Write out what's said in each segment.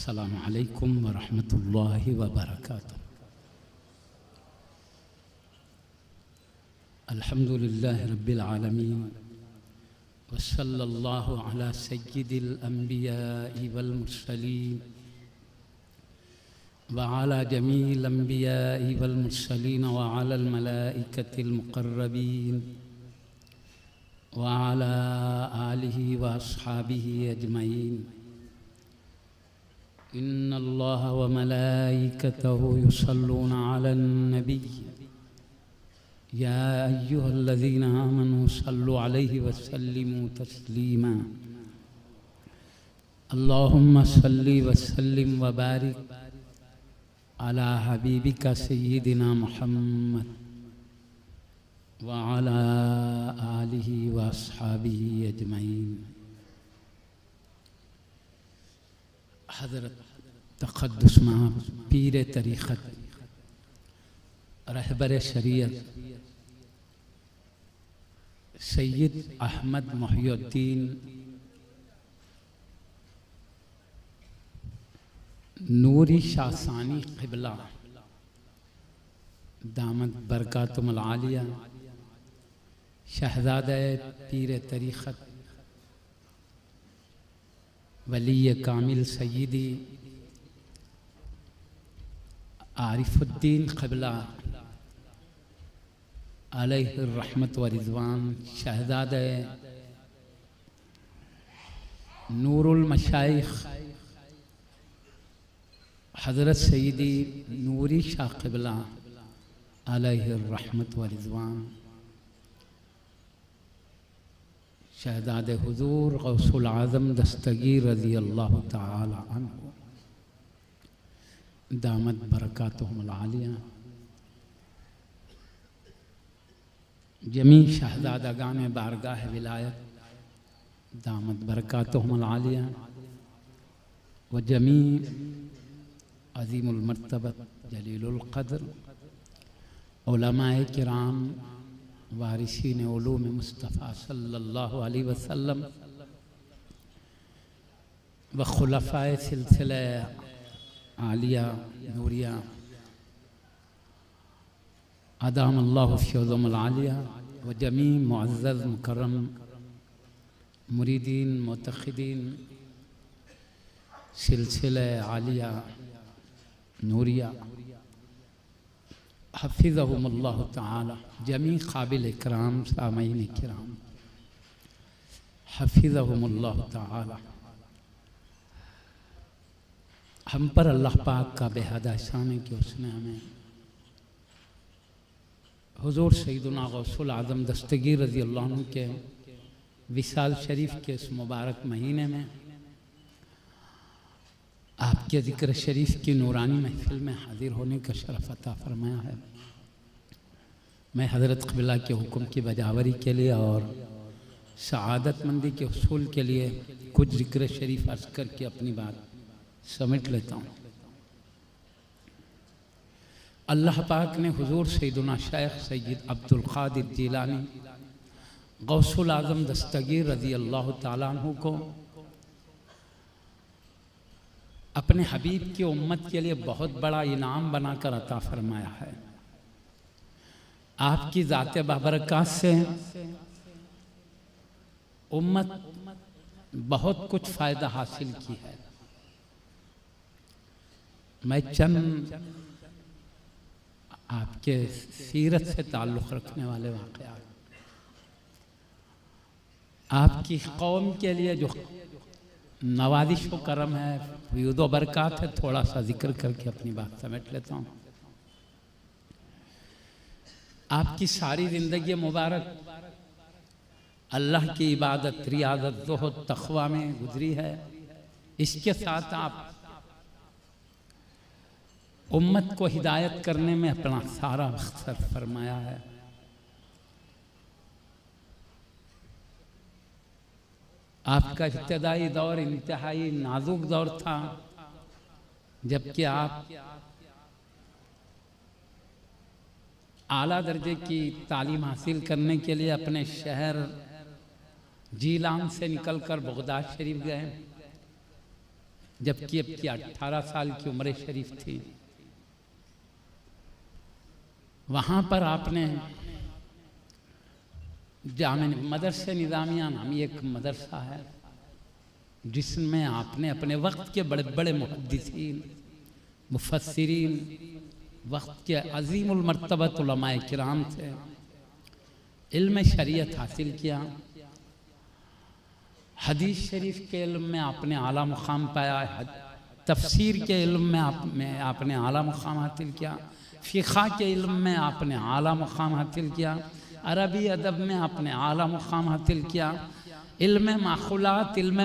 अस्सलामु अलैकुम व रहमतुल्लाहि व बरकातुहू। अल्हम्दुलिल्लाहि रब्बिल आलमीन व सल्लल्लाहु अला सय्यिदिल अंबिया'i वल मुरसलीन व अला जमीइल अंबिया'i वल मुरसलीन व अलल मलाइकतिल मुक़र्रबीन व अला आलिहि व अस्हाबिहि अजमईन। इन्नल्लाह व मलाइकतहु युसल्लूना अलन नबी या अय्युहल्लज़ीना आमनू सल्लु अलैहि व सल्लिमू तस्लीमा। अल्लाहुम्मा सल्लि व सल्लिम व बारिक अला हबीबिका सय्यिदिना मुहम्मद व अला आलिहि व अस्हाबिहि अजमईन। हज़रत तक़द्दुस माब पीर तरीक़त रहबर शरीयत सैयद अहमद मुहियुद्दीन नूरी शासानी क़िबला दामत बरकातुहुल आलिया शहज़ादा पीर तरीक़त वली कामिल सय्यदी आरिफुद्दीन क़िबला अलैहि रहमत व रिज़वान शहज़ादा नूरुल मशाइख़ हज़रत सय्यदी नूरी शाह क़िबला अलैहि रहमत व रिज़वान शहज़ादे हुज़ूर गौसुल आज़म दस्तगीर रज़ी अल्लाह ताला अन्हु दामत बरकातुहुल आलिया जमी शहज़ादागान बारगाह विलायत दामत बरकातुहुल आलिया व जमी अज़ीमुल मर्तबत जलीलुल क़द्र उलमाए किराम वारिसीन उलूम मुस्तफ़ा सल्लल्लाहु अलैहि वसल्लम व खुलफ़ाए सिलसिला आलिया नूरिया अदामल्लाहु फ़यज़हुल आलिया व जमी मुअज़्ज़ज़ मुकर्रम मुरीदीन मुतक़िदीन सिलसिला आलिया नूरिया हफ़िज़हुमुल्लाहु ताला जमी क़ाबिल इकराम सामईन किराम हफ़िज़हुमुल्लाहु ताला। हम पर अल्लाह पाक का बेहद एहसान है कि उसने हमें हुज़ूर सैयदुना गौसुल आज़म दस्तगीर रज़ी अल्लाह अन्हु के विसाल शरीफ के इस मुबारक महीने में आपके ज़िक्र शरीफ की नूरानी महफ़िल में हाज़िर होने का शरफ़ अता फ़रमाया है। मैं हज़रत क़िबला के हुक्म की बजावरी के लिए और सआदतमंदी के हुसूल के लिए कुछ ज़िक्र शरीफ अर्ज़ करके अपनी बात समेट लेता हूँ। अल्लाह पाक ने हुज़ूर सैयदुना शेख सैयद अब्दुल क़ादिर जीलानी गौसुल आज़म दस्तगीर रज़ी अल्लाह ताला अन्हु को अपने हबीब की उम्मत के लिए बहुत बड़ा इनाम बनाकर अता फरमाया है। आपकी ज़ात बाबरकत से उम्मत बहुत कुछ फ़ायदा हासिल की है। मैं चंद आपके सीरत से ताल्लुक़ रखने वाले वाक़यात आपकी कौम के लिए जो नवाज़िश व करम है फ़यूज़ व बरक़ात है थोड़ा सा ज़िक्र करके अपनी बात समेट लेता हूँ। आपकी सारी ज़िंदगी मुबारक अल्लाह की इबादत रियाज़त ज़ुहद तक़वा में गुज़री है। इसके साथ आप उम्मत को हिदायत करने में अपना सारा वक्त सर्फ़ फरमाया है। आपका इब्तदाई दौर इंतहाई नाजुक दौर था, जबकि आप आला दर्जे की तालीम हासिल करने के लिए अपने शहर जीलान से निकलकर बगदाद शरीफ गए। जबकि अब की 18 साल की उम्र शरीफ थी। वहाँ पर आपने मदरसे निज़ामिया नामी एक मदरसा है, जिसमें आपने अपने वक्त के बड़े बड़े मुहद्दिसीन, मुफस्सिरीन, वक्त के अज़ीमुल मर्तबत उलमाए किराम से इल्म शरीयत हासिल किया। हदीस शरीफ के इल्म में आपने आला मुकाम पाया, तफसीर के इल्म में आपने आला मुकाम हासिल किया, फ़िक़्ह के इल्म में आपने आला मुकाम हासिल किया, अरबी अदब में आपने आला मुकाम हासिल किया, इल्म माखुलात, इल्म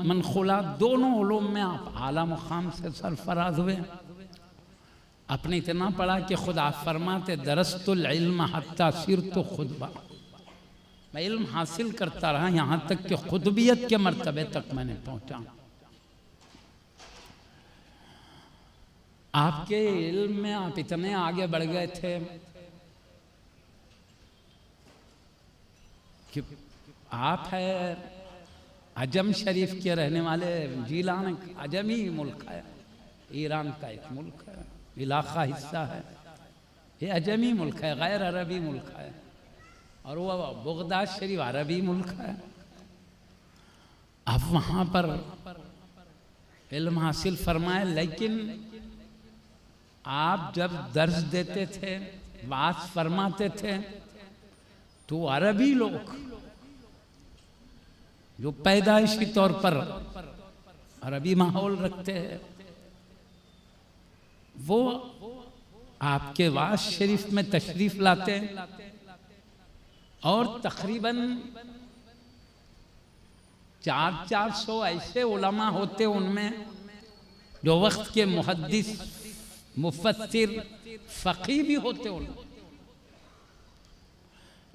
मनखुलात, दोनों उलूम में आप आला मुकाम से सरफराज हुए। आपने इतना पढ़ा कि खुद आप फरमाते दरस्तुल इल्म हत्ता सिरतु खुतबा, मैं इल्म हासिल करता रहा यहाँ तक कि खुतबियत के मर्तबे तक मैंने पहुँचा। आपके इल्म में आप इतने आगे बढ़ गए थे कि आप है अजम शरीफ के रहने वाले। जीलान अजमी मुल्क है, ईरान का एक मुल्क है, इलाका हिस्सा है, ये अजमी मुल्क है, गैर अरबी मुल्क है, और वो बगदाद शरीफ अरबी मुल्क है। आप वहाँ पर इल्म हासिल फरमाए, लेकिन आप जब दर्स देते थे, बात फरमाते थे, तो अरबी लोग जो पैदाइशी तौर पर अरबी माहौल रखते हैं, वो आपके वाज शरीफ में तशरीफ लाते हैं और तकरीबन 400 ऐसे उलमा होते उनमें जो वक्त के मुहद्दिस, मुफस्सिर, फ़क़ीह भी होते उनमें,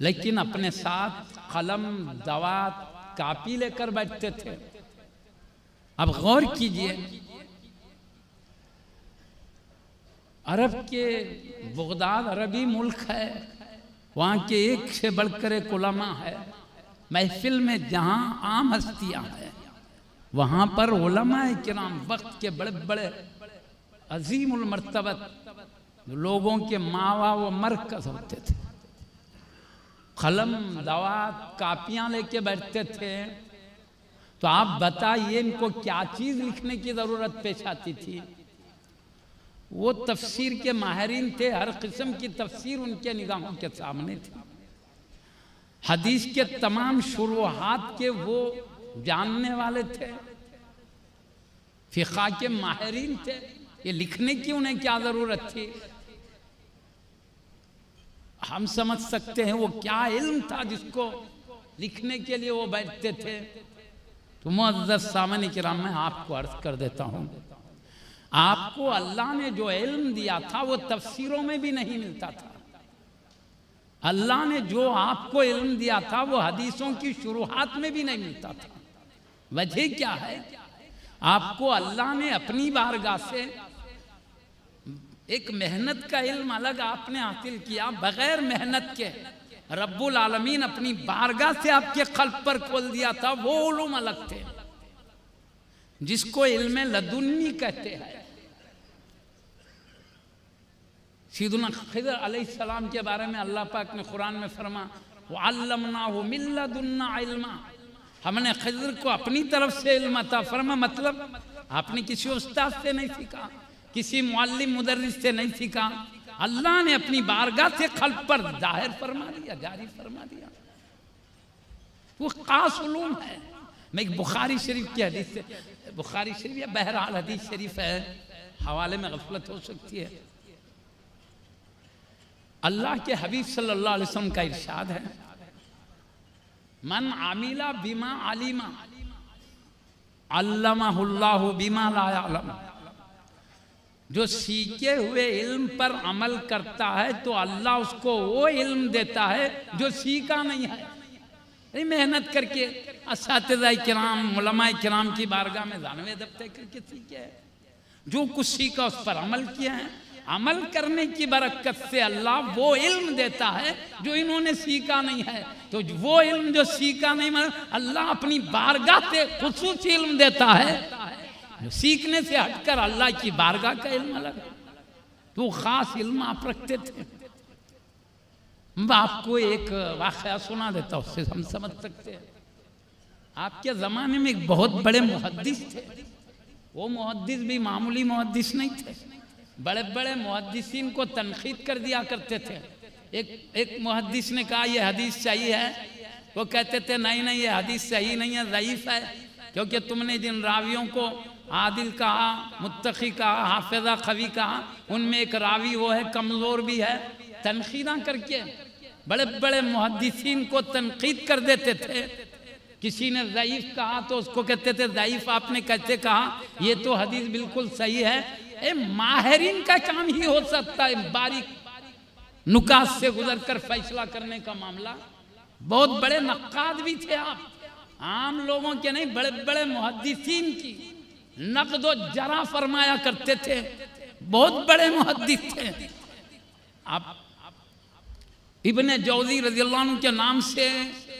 लेकिन अपने साथ कलम, दवात, कापी लेकर बैठते थे। अब गौर कीजिए, अरब के बगदाद अरबी मुल्क है, वहाँ के एक से बढ़कर एक उलमा है। महफिल में जहाँ आम हस्तियाँ हैं, वहाँ पर उलमाए किराम, वक्त के बड़े बड़े अजीमुल मर्तबत लोगों के मावा व मरकज़ होते थे, कलम, दवात, कापियाँ लेके बैठते थे। तो आप बताइए इनको क्या चीज़ लिखने की ज़रूरत पेश आती थी? वो तफसीर के माहिरीन थे, हर किस्म की तफसीर उनके निगाहों के सामने थी। हदीस के तमाम शुरूहात के वो जानने वाले थे, फ़िक़्ह के माहिरीन थे। ये लिखने की उन्हें क्या ज़रूरत थी? हम समझ सकते हैं वो क्या इल्म था जिसको लिखने के लिए वो बैठते थे। तो मुअज़्ज़ज़ सामने किराम, मैं आपको अर्ज़ कर देता हूँ, आपको अल्लाह ने जो इल्म दिया था वो तफसीरों में भी नहीं मिलता था। अल्लाह ने जो आपको इल्म दिया था वो हदीसों की शुरुआत में भी नहीं मिलता था। वजह क्या है? आपको अल्लाह ने अपनी बारगाह से एक मेहनत का इल्म अलग आपने हासिल किया, बगैर मेहनत के रब्बुल आलमीन अपनी बारगाह से आपके क़ल्ब पर खोल दिया था। वो उलूम अलग थे जिसको इल्म लदुन्नी कहते हैं। सैयदना खिज़र अलैहिस्सलाम के बारे में अल्लाह पाक ने कुरान में फरमा, वअल्लमनाहु मिन लदुन्ना इल्मा, हमने खिज़र को अपनी तरफ से इल्म अता फरमा। मतलब आपने किसी उस्ताद से नहीं सीखा, किसी मुअल्लिम मुदर्रिस से नहीं सीखा, अल्लाह ने अपनी बारगाह से क़ल्ब पर जाहिर फरमा दिया, जारी फरमा दिया। वो खास उलूम है। मैं एक बुखारी शरीफ की हदीस से, बुखारी शरीफ या बहरहाल हदीस शरीफ है, हवाले में गफलत हो सकती है। अल्लाह के हबीब सल्लल्लाहु अलैहि वसल्लम का इरशाद है, मन आमिला बिमा आलिमा अल्लमहुल्लाहु बिमा ला यअलम, जो सीखे हुए इल्म पर अमल करता है तो अल्लाह उसको वो इल्म देता है जो सीखा नहीं है। मेहनत करके असातिज़ाए किराम, उलमाए किराम की बारगाह में जानवे दबते करके सीखे है, जो कुछ सीखा उस पर अमल किया है। अमल करने की बरकत से अल्लाह वो इल्म देता है जो इन्होंने सीखा नहीं है। तो वो इल्म जो सीखा नहीं, मतलब अल्लाह अपनी बारगाह से खुसूसी इल्म देता है जो सीखने से हटकर अल्लाह की बारगाह का इल्म अलग है, तो खास इल्म आप रखते थे। मैं आपको एक वाक़या सुना देता हूँ, उससे हम समझ सकते हैं। आपके ज़माने में एक बहुत बड़े मुहद्दिस थे। वो मुहद्दिस भी मामूली मुहद्दिस नहीं थे, बड़े बड़े मुहद्दिसीन को तनकीद कर दिया करते थे। एक मुहद्दिस ने कहा ये हदीस सही है, वो कहते थे नहीं नहीं ये हदीस सही नहीं है, ज़ईफ़ है, क्योंकि तुमने जिन रावियों को आदिल कहा, मुत्तकी कहा, हाफिज़ा कवी कहा, उनमें एक रावी वो है कमज़ोर भी है। तनकीदा करके बड़े बड़े मुहद्दिसीन को तनकीद कर देते थे। किसी ने ज़ईफ़ कहा तो उसको कहते थे ज़ईफ़ आपने कैसे कहा, ये तो हदीस बिल्कुल सही है। माहिरीन का काम ही हो सकता है बारीक नुकात से गुजर कर फैसला करने का मामला। बहुत बड़े नक्काद भी थे आप, आम लोगों के नहीं, बड़े बड़े मुहद्दिसीन की नक़्द व जरा फरमाया करते थे। बहुत बड़े मुहद्दिस थे आप। इब्ने जौज़ी रज़ियल्लाहु अन्हु के नाम से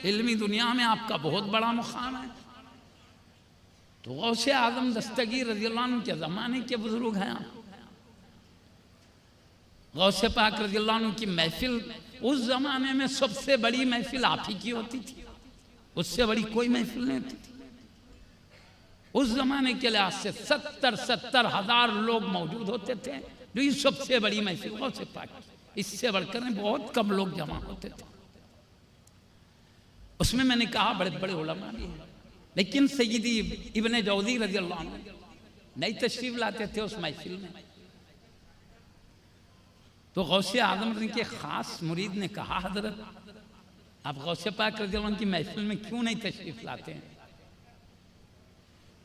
इल्मी दुनिया में आपका बहुत बड़ा मुकाम है। तो गौसे आज़म दस्तगीर रज़ियल्लाहु अन्हु के ज़माने के बुजुर्ग हैं आप। गौसे पाक रज़ियल्लाहु अन्हु की महफिल उस ज़माने में सबसे बड़ी महफिल आप ही की होती थी, उससे बड़ी कोई महफिल नहीं होती थी। उस ज़माने के लिहाज से 70 हज़ार लोग मौजूद होते थे, जो ये सबसे बड़ी महफिल गौसे पाक, इससे बढ़कर बहुत कम लोग जमा होते थे। उसमें मैंने कहा बड़े बड़े उलमा भी हैं, लेकिन सैयदी इब्ने जौज़ी रज़ियल्लाहु अन्हु नहीं तशरीफ लाते थे उस महफिल में। तो गौसे आज़म के ख़ास मुरीद ने कहा हज़रत आप गौसे पाक रज़ियल्लाहु अन्हु की महफिल में क्यों नहीं तशरीफ लाते हैं?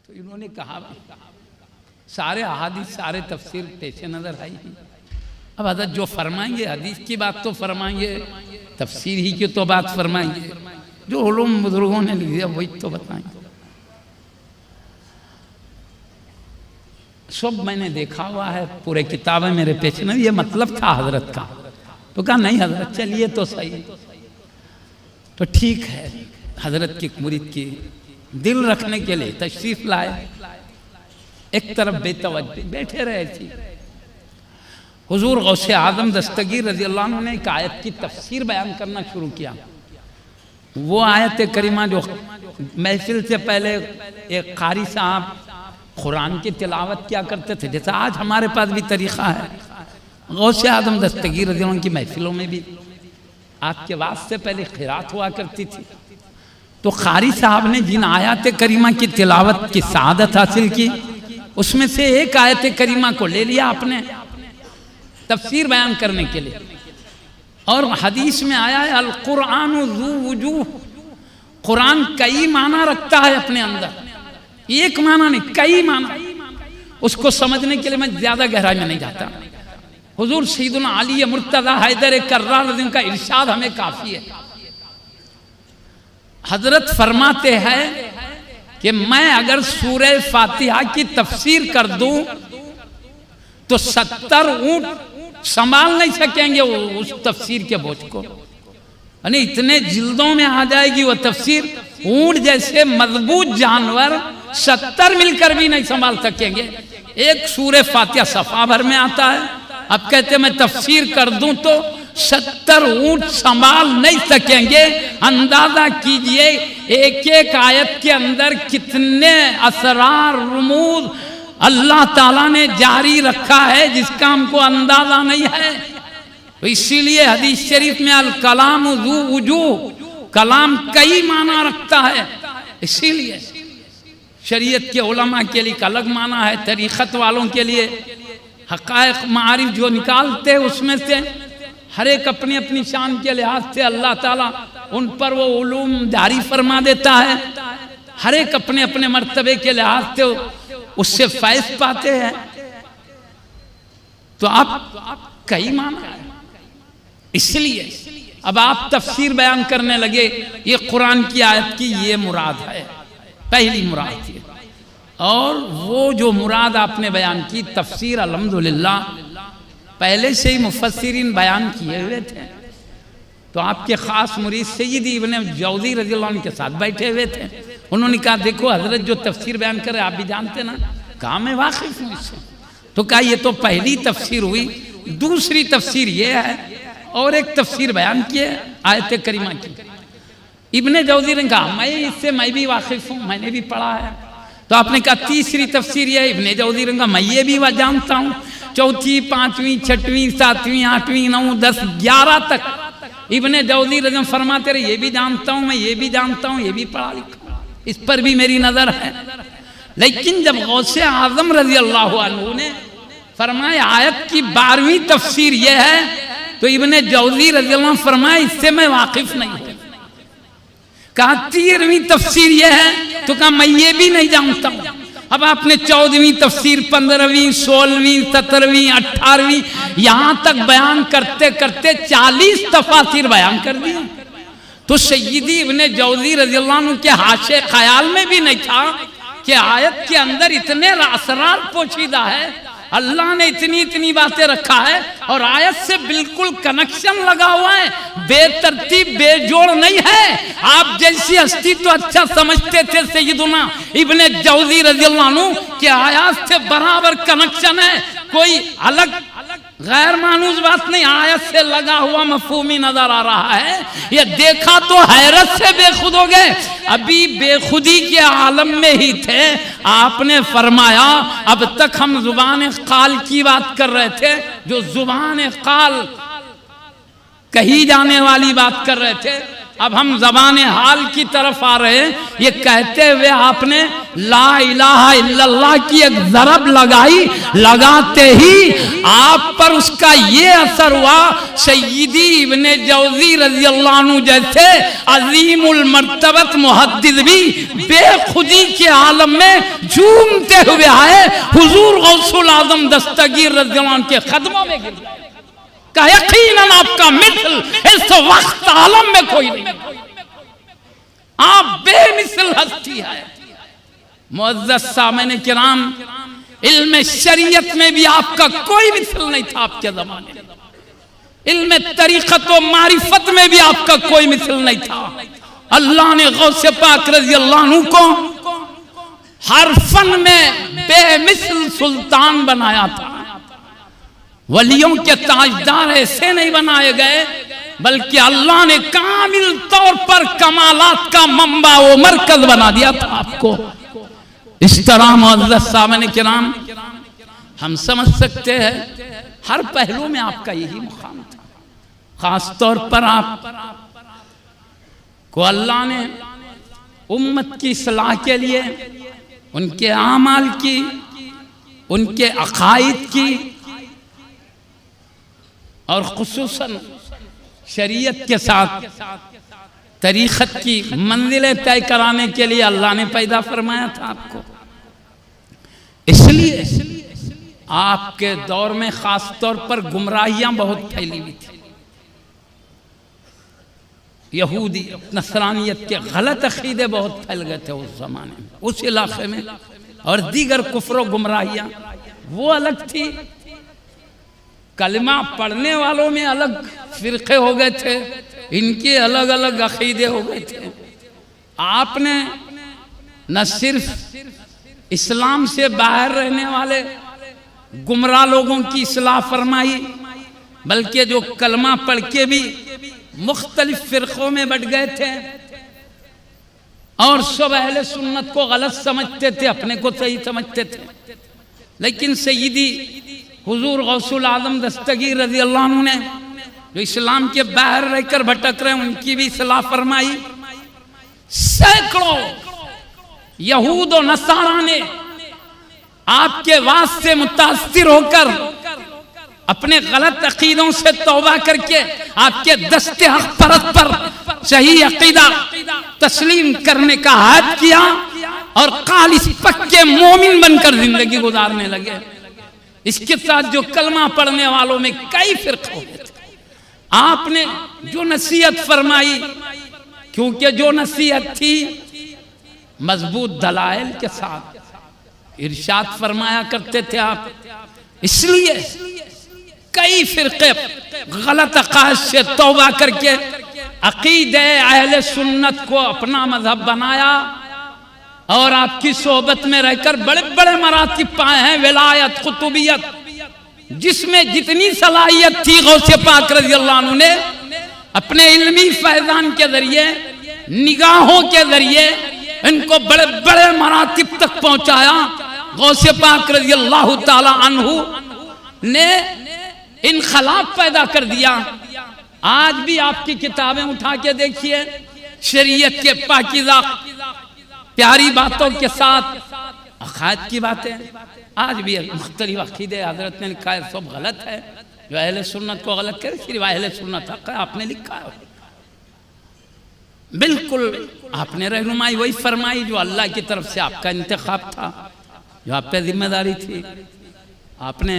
तो इन्होंने कहा सारे अहादीस सारे तफसीर पेश नज़र आई हैं। अब हज़रत जो फरमाएंगे हदीस की बात तो फरमाएंगे, तफसीर ही की तो बात फरमाएंगे, जो उलूम बुजुर्गों ने लिख दिया वही तो बताएंगे। सब मैंने देखा हुआ है, पूरे किताबें मेरे पेश में, ये मतलब था हजरत का। तो कहा नहीं हजरत चलिए तो सही, तो ठीक है। हजरत की मुरीद की दिल रखने के लिए तशरीफ लाए, एक तरफ बेतवज्जो बैठे रहे थी। हुजूर गौसे आज़म दस्तगीर रज़ियल्लाहु अन्हु ने एक आयत की तफसीर बयान करना शुरू किया। वो आयत करीमा जो महफिल से पहले एक कारी साहब कुरान की तिलावत किया करते थे, जैसा आज हमारे पास भी तरीक़ा है। गौसे आज़म दस्तगीर रज़ियल्लाहु अन्हु की महफिलों में भी आपके वास्ते से पहले क़िरात हुआ करती थी। तो कारी साहब ने जिन आयत करीमा की तिलावत की सआदत हासिल की, उसमें से एक आयत करीमा को ले लिया आपने तफसीर बयान करने के लिए। और हदीस में आया है अल कुरान ज़ू वजूह, कुरान कई माना रखता है अपने अंदर, एक माना नहीं कई माना। उसको समझने के लिए मैं ज़्यादा गहराई में नहीं जाता। हुजूर सैयदुना अली मुर्तज़ा हैदर कर्रार का इरशाद हमें काफ़ी है। हजरत फरमाते हैं कि मैं अगर सूरह फातिहा की तफसीर कर दूं तो 70 ऊंट संभाल नहीं सकेंगे उस तफसीर के बोझ को। यानी इतने जिल्दों में आ जाएगी वो तफसीर, ऊंट जैसे मजबूत जानवर 70 मिलकर भी नहीं संभाल सकेंगे। एक सूरह फातिहा सफा भर में आता है, अब कहते मैं तफसीर कर दूं तो 70 ऊंट संभाल नहीं सकेंगे। अंदाजा कीजिए एक एक आयत के अंदर कितने असरार रुमूज अल्लाह ताला ने जारी रखा है जिसका हमको अंदाजा नहीं है। तो इसीलिए हदीस शरीफ में अल कलाम ज़ू वजूह, कलाम कई माना रखता है। इसीलिए शरीयत के उलमा के लिए अलग माना है, तरीक़त वालों के लिए हक़ाइक़ मारिफ जो निकालते हैं उसमें से हर एक अपनी अपनी शान के लिहाज से अल्लाह ताला उन पर वो उलूम जारी फरमा देता है। हर एक अपने अपने मर्तबे के लिहाज से उससे फैज़ पाते हैं। तो आप कई माना है, इसलिए अब आप तफसीर बयान करने लगे, ये कुरान की आयत की ये मुराद है, पहली मुराद थी। और वो जो मुराद आपने बयान की तफसीर अल्हम्दुलिल्लाह पहले से ही मुफस्सिरीन बयान किए हुए थे। तो आपके ख़ास मुरीद सैयदी इब्ने जौज़ी रज़ियल्लाहु अन्हु के साथ बैठे हुए थे। उन्होंने कहा देखो हजरत जो तफसीर बयान करे आप भी जानते ना, कहा मैं वाकिफ हूं इससे। तो कहा ये तो पहली तफसीर हुई, दूसरी तफसीर ये है और एक तफसीर बयान की है आयत करीमा की। इब्ने जौज़ी ने कहा मैं भी वाकिफ हूँ, मैंने भी पढ़ा है। तो आपने कहा तीसरी तफसीर ये है। इब्ने जौज़ी ने कहा मैं ये भी जानता हूँ, चौथी, पांचवीं, छठवीं, सातवीं, आठवीं, 9, 10, 11 तक इब्ने जौज़ी रज़म फरमाते रहे ये भी जानता हूँ, मैं ये भी जानता हूँ, ये भी पढ़ा लिखा, इस पर भी मेरी नजर है। लेकिन जब गौसे आजम रजी अल्लाह अन्हु ने फरमाया आयत की 12वीं तफसीर यह है, तो इब्ने जौज़ी रजी अल्लाह फरमाया इससे मैं वाकिफ नहीं हूं। कहा 13वीं तफसीर यह है, तो कहा मैं ये भी नहीं जानता हूं। अब आपने 14वीं तफसीर, 15वीं, 16वीं, 17वीं, 18वीं यहां तक बयान करते करते 40 तफासिर बयान कर दिए। तो सय्यदी इब्ने जौज़ी रज़ी अल्लाह अन्हु के हाशे ख्याल में भी नहीं था कि आयत के अंदर इतने असरार पोशीदा है, अल्लाह ने इतनी इतनी बातें रखा है और आयत से बिल्कुल कनेक्शन लगा हुआ है, बेतरतीब बेजोड़ नहीं है। आप जैसी हस्ती तो अच्छा समझते थे सैयदुना इब्ने जौज़ी रज़ी अल्लाह अन्हु कि आयत से बराबर कनेक्शन है, कोई अलग गैर मानूस बात नहीं, आयत से लगा हुआ मफहूमी नजर आ रहा है। ये देखा तो हैरत से बेखुद हो गए, अभी बेखुदी के आलम में ही थे। आपने फरमाया अब तक हम जुबान काल की बात कर रहे थे, जो जुबान काल कही जाने वाली बात कर रहे थे, अब हम जबान हाल की तरफ आ रहे हैं। ये कहते हुए आपने ला इलाहा इल्लल्लाह की एक ज़रब लगाई, लगाते ही आप पर उसका ये असर हुआ, सय्यदी इब्ने जौज़ी रज़ी अल्लाह अन्हु जैसे अज़ीमुल मर्तबत मुहद्दिस भी बेखुदी के आलम में झूमते हुए आए, हुजूर गौसुल आज़म दस्तगीर रज़ी अल्लाह अन्हु के कदमों में गिर गए। यकीनन आपका मिसल इस वक्त आलम में कोई नहीं, आप बेमिसल हस्ती है। मुअज़्ज़ज़ सामईन किराम, इल्म शरीयत में भी आपका कोई मिसल नहीं था आपके जमाने में, इल्म तरीक़त व मारिफत में भी आपका कोई मिसल नहीं था। अल्लाह ने गौसे पाक रज़ी अल्लाह अन्हु को हर फन में बेमिसल सुल्तान बनाया था। वलियों के ताजदार ऐसे नहीं बनाए गए, बल्कि अल्लाह ने कामिल तौर पर कमालात का मंबा व मरकज बना दिया था आपको। इस तरह मुअज़्ज़ज़ सामईन किराम, हम समझ सकते हैं हर पहलू में आपका यही मुकाम था। खास तौर पर आप को अल्लाह ने उम्मत की इस्लाह के लिए, उनके आमाल की, उनके अकायद की और खुसूसन शरीयत के साथ तरीक़त की मंजिलें तय कराने के लिए अल्लाह ने पैदा फरमाया था आपको। इसलिए आपके दौर में खास तौर पर गुमराहियां बहुत फैली हुई थी। यहूदी नसरानियत के गलत अकीदे बहुत फैल गए थे उस जमाने में, उस इलाके में, और दीगर कुफ्र गुमराहियां वो अलग थी। कलमा पढ़ने वालों में अलग फिरके हो गए थे, इनके अलग अलग अकीदे हो गए थे। आपने न सिर्फ इस्लाम से बाहर रहने वाले गुमराह लोगों की इस्लाह फरमाई, बल्कि जो कलमा पढ़ के भी मुख्तलिफ फिरकों में बट गए थे और सब अहले सुन्नत को गलत समझते थे, अपने को सही समझते थे। लेकिन सय्यदी हुजूर गौसुल आज़म दस्तगीर रज़ी अल्लाह अन्हु ने जो इस्लाम के बाहर रहकर भटक रहे हैं उनकी भी इस्लाह फरमाई। सैकड़ों यहूद और नसारा ने आपके वास से मुतासिर होकर अपने गलत अकीदों से तौबा करके आपके दस्ते हक परत पर सही अकीदा तस्लीम करने का हद किया और खालिस पक्के मोमिन बनकर जिंदगी गुजारने लगे। इसके साथ जो कलमा पढ़ने वालों में कई फिरके हो गए थे। आपने जो नसीहत फरमाई, क्योंकि जो नसीहत थी मजबूत दलाइल के साथ इरशाद फरमाया करते थे आप, इसलिए कई फिरके गलत अकाद से तौबा करके अकीदे अहले सुन्नत को अपना मजहब बनाया और आपकी सोहबत में रहकर बड़े बड़े मरातिब पाए हैं, विलायत, कुतुबियत, जिसमें जितनी सलाहियत थी गौसे पाक रज़ी अल्लाह अन्हु ने अपने इल्मी फैजान के जरिए, निगाहों के जरिए इनको बड़े बड़े मरातिब तक पहुंचाया। गौसे पाक रज़ी अल्लाह ताला अन्हु ने इनखलाब पैदा कर दिया। आज भी आपकी किताबें उठा के देखिए, शरीयत के पाकीज़ा प्यारी बातों के साथ अक़ायद की बातें, आज भी मुख्तलिफ अक़ीदे हज़रत ने लिखा है, सब गलत है। जो अहले सुन्नत को गलत करे, सिर्फ अहले सुन्नत हक़ है, आपने लिखा है। बिल्कुल आपने रहनुमाई वही फरमाई जो अल्लाह की तरफ से आपका इंतखाब था, जो आप पे जिम्मेदारी थी। आपने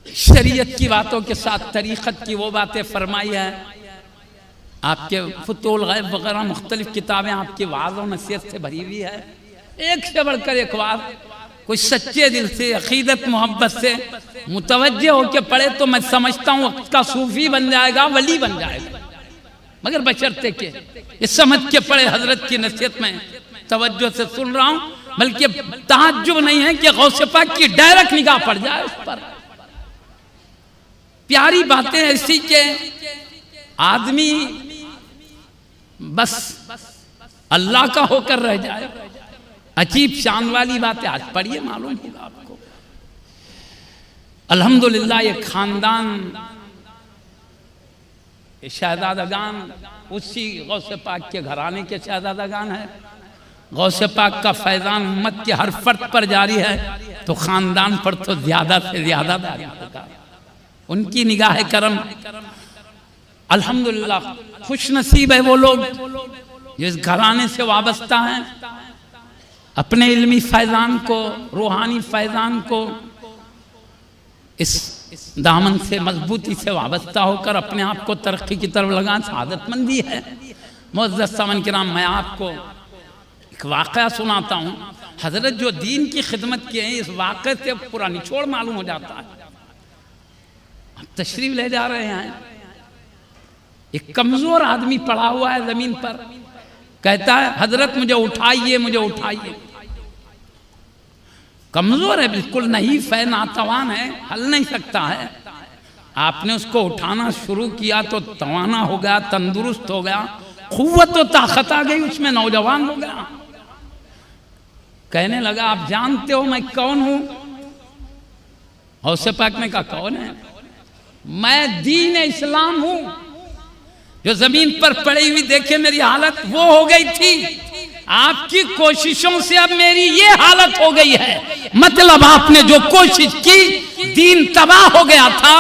शरीयत की बातों के साथ तरीक़त की वो बातें फरमाई है। आपके फुतूल गैब वगैरह मुख्तलिफ किताबें आपकी वाज़ और नसीहत से भरी हुई है। एक से बढ़कर एक वाज़, कोई सच्चे दिल से, अक़ीदत, मोहब्बत से मुतवज्जे होकर पढ़े तो मैं समझता हूँ उसका सूफ़ी बन जाएगा, वली बन जाएगा। मगर बशर्ते के ये समझ के पढ़े, हजरत की नसीहत में तवज्जो से सुन रहा हूँ, बल्कि ताज्जुब नहीं है कि गौसे पाक की डायरेक्ट निगाह पड़ जाए उस पर। प्यारी बातें ऐसी के आदमी बस अल्लाह का होकर रह जाए। अजीब शान वाली बातें आज पढ़िए, मालूम होगा आपको। अल्हम्दुलिल्लाह ये खानदान, शहजादागान उसी गौसे पाक के घराने के शहजादागान है। गौसे पाक का फैज़ान उम्मत के हर फर्द पर जारी है, तो खानदान पर तो ज्यादा से ज्यादा जारी होगा। उनकी निगाह करम, अल्हम्दुलिल्लाह खुश नसीब है वो लोग जो इस घराने से वाबस्ता हैं, अपने इल्मी फैज़ान को, रूहानी फैज़ान को इस दामन से मजबूती से वाबस्ता होकर अपने आप को तरक्की की तरफ लगा, सआदतमंदी है। मुअज़्ज़ज़ सामन किराम, मैं आपको एक वाक़या सुनाता हूँ। हज़रत जो दीन की खिदमत किए हैं, इस वाक़े से पूरा निचोड़ मालूम हो जाता है। अब तशरीफ़ ले जा रहे हैं, एक कमज़ोर आदमी पड़ा हुआ है ज़मीन पर, कहता है हज़रत मुझे उठाइए, मुझे उठाइए। कमज़ोर है, बिल्कुल नहीफ़ है, नातवान है, हल नहीं सकता है। आपने उसको उठाना शुरू किया तो तवाना हो गया, तंदुरुस्त हो गया, क़ुव्वत और ताकत आ गई उसमें, नौजवान हो गया। कहने लगा आप जानते हो मैं कौन हूँ? गौसे पाक ने कहा कौन है? मैं दीन इस्लाम हूँ। जो जमीन पर पड़ी हुई देखे मेरी हालत वो हो गई थी, आपकी कोशिशों से अब मेरी ये हालत हो गई है। मतलब आपने जो कोशिश की, दीन तबाह हो गया था,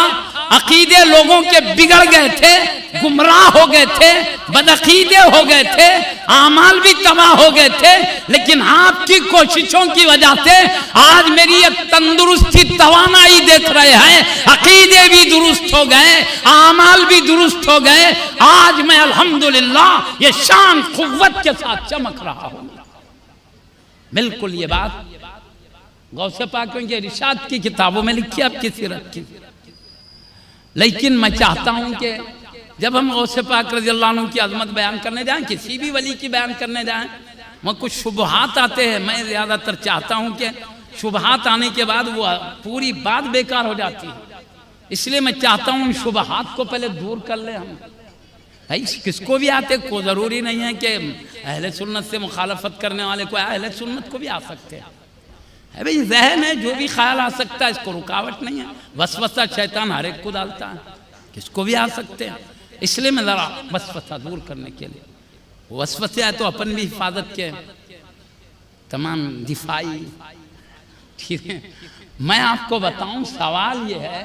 अकीदे लोगों के बिगड़ गए थे, गुमराह हो गए थे, बदअकीदे हो गए थे, आमाल भी तबाह हो गए थे, लेकिन आपकी कोशिशों की वजह से आज मेरी ये तंदुरुस्ती, तवानाई देख रहे हैं। अकीदे भी दुरुस्त हो गए, आमाल भी दुरुस्त हो गए। आज मैं अल्हम्दुलिल्लाह ये शान क़ुव्वत के साथ चमक रहा हूँ। बिल्कुल ये बात गौसे पाक के इरशाद की किताबों में लिखी, आपकी सीरत की। लेकिन मैं चाहता हूं कि जब हम गौसे पाक रज़ी अल्लाह अन्हु की अज़मत बयान करने जाएं, किसी भी वली की बयान करने जाएं, वहाँ कुछ शुबहात आते हैं। मैं ज़्यादातर चाहता हूं कि शुबहात आने के बाद वो पूरी बात बेकार हो जाती है। इसलिए मैं चाहता हूं उन शुबहात को पहले दूर कर ले हम। भाई किसको भी आते, को ज़रूरी नहीं है कि अहले सुन्नत से मुखालफत करने वाले को, अहले सुन्नत को भी आ सकते हैं। है भाई, जहन है, जो भी ख्याल आ सकता है, इसको रुकावट नहीं है। वसवसा शैतान हर एक को डालता है, किसको भी आ सकते हैं। इसलिए मैं ज़रा वसवसा दूर करने के लिए, वसवसे है तो अपन भी हिफाजत के तमाम दिफाई, ठीक है। मैं आपको बताऊं, सवाल ये है,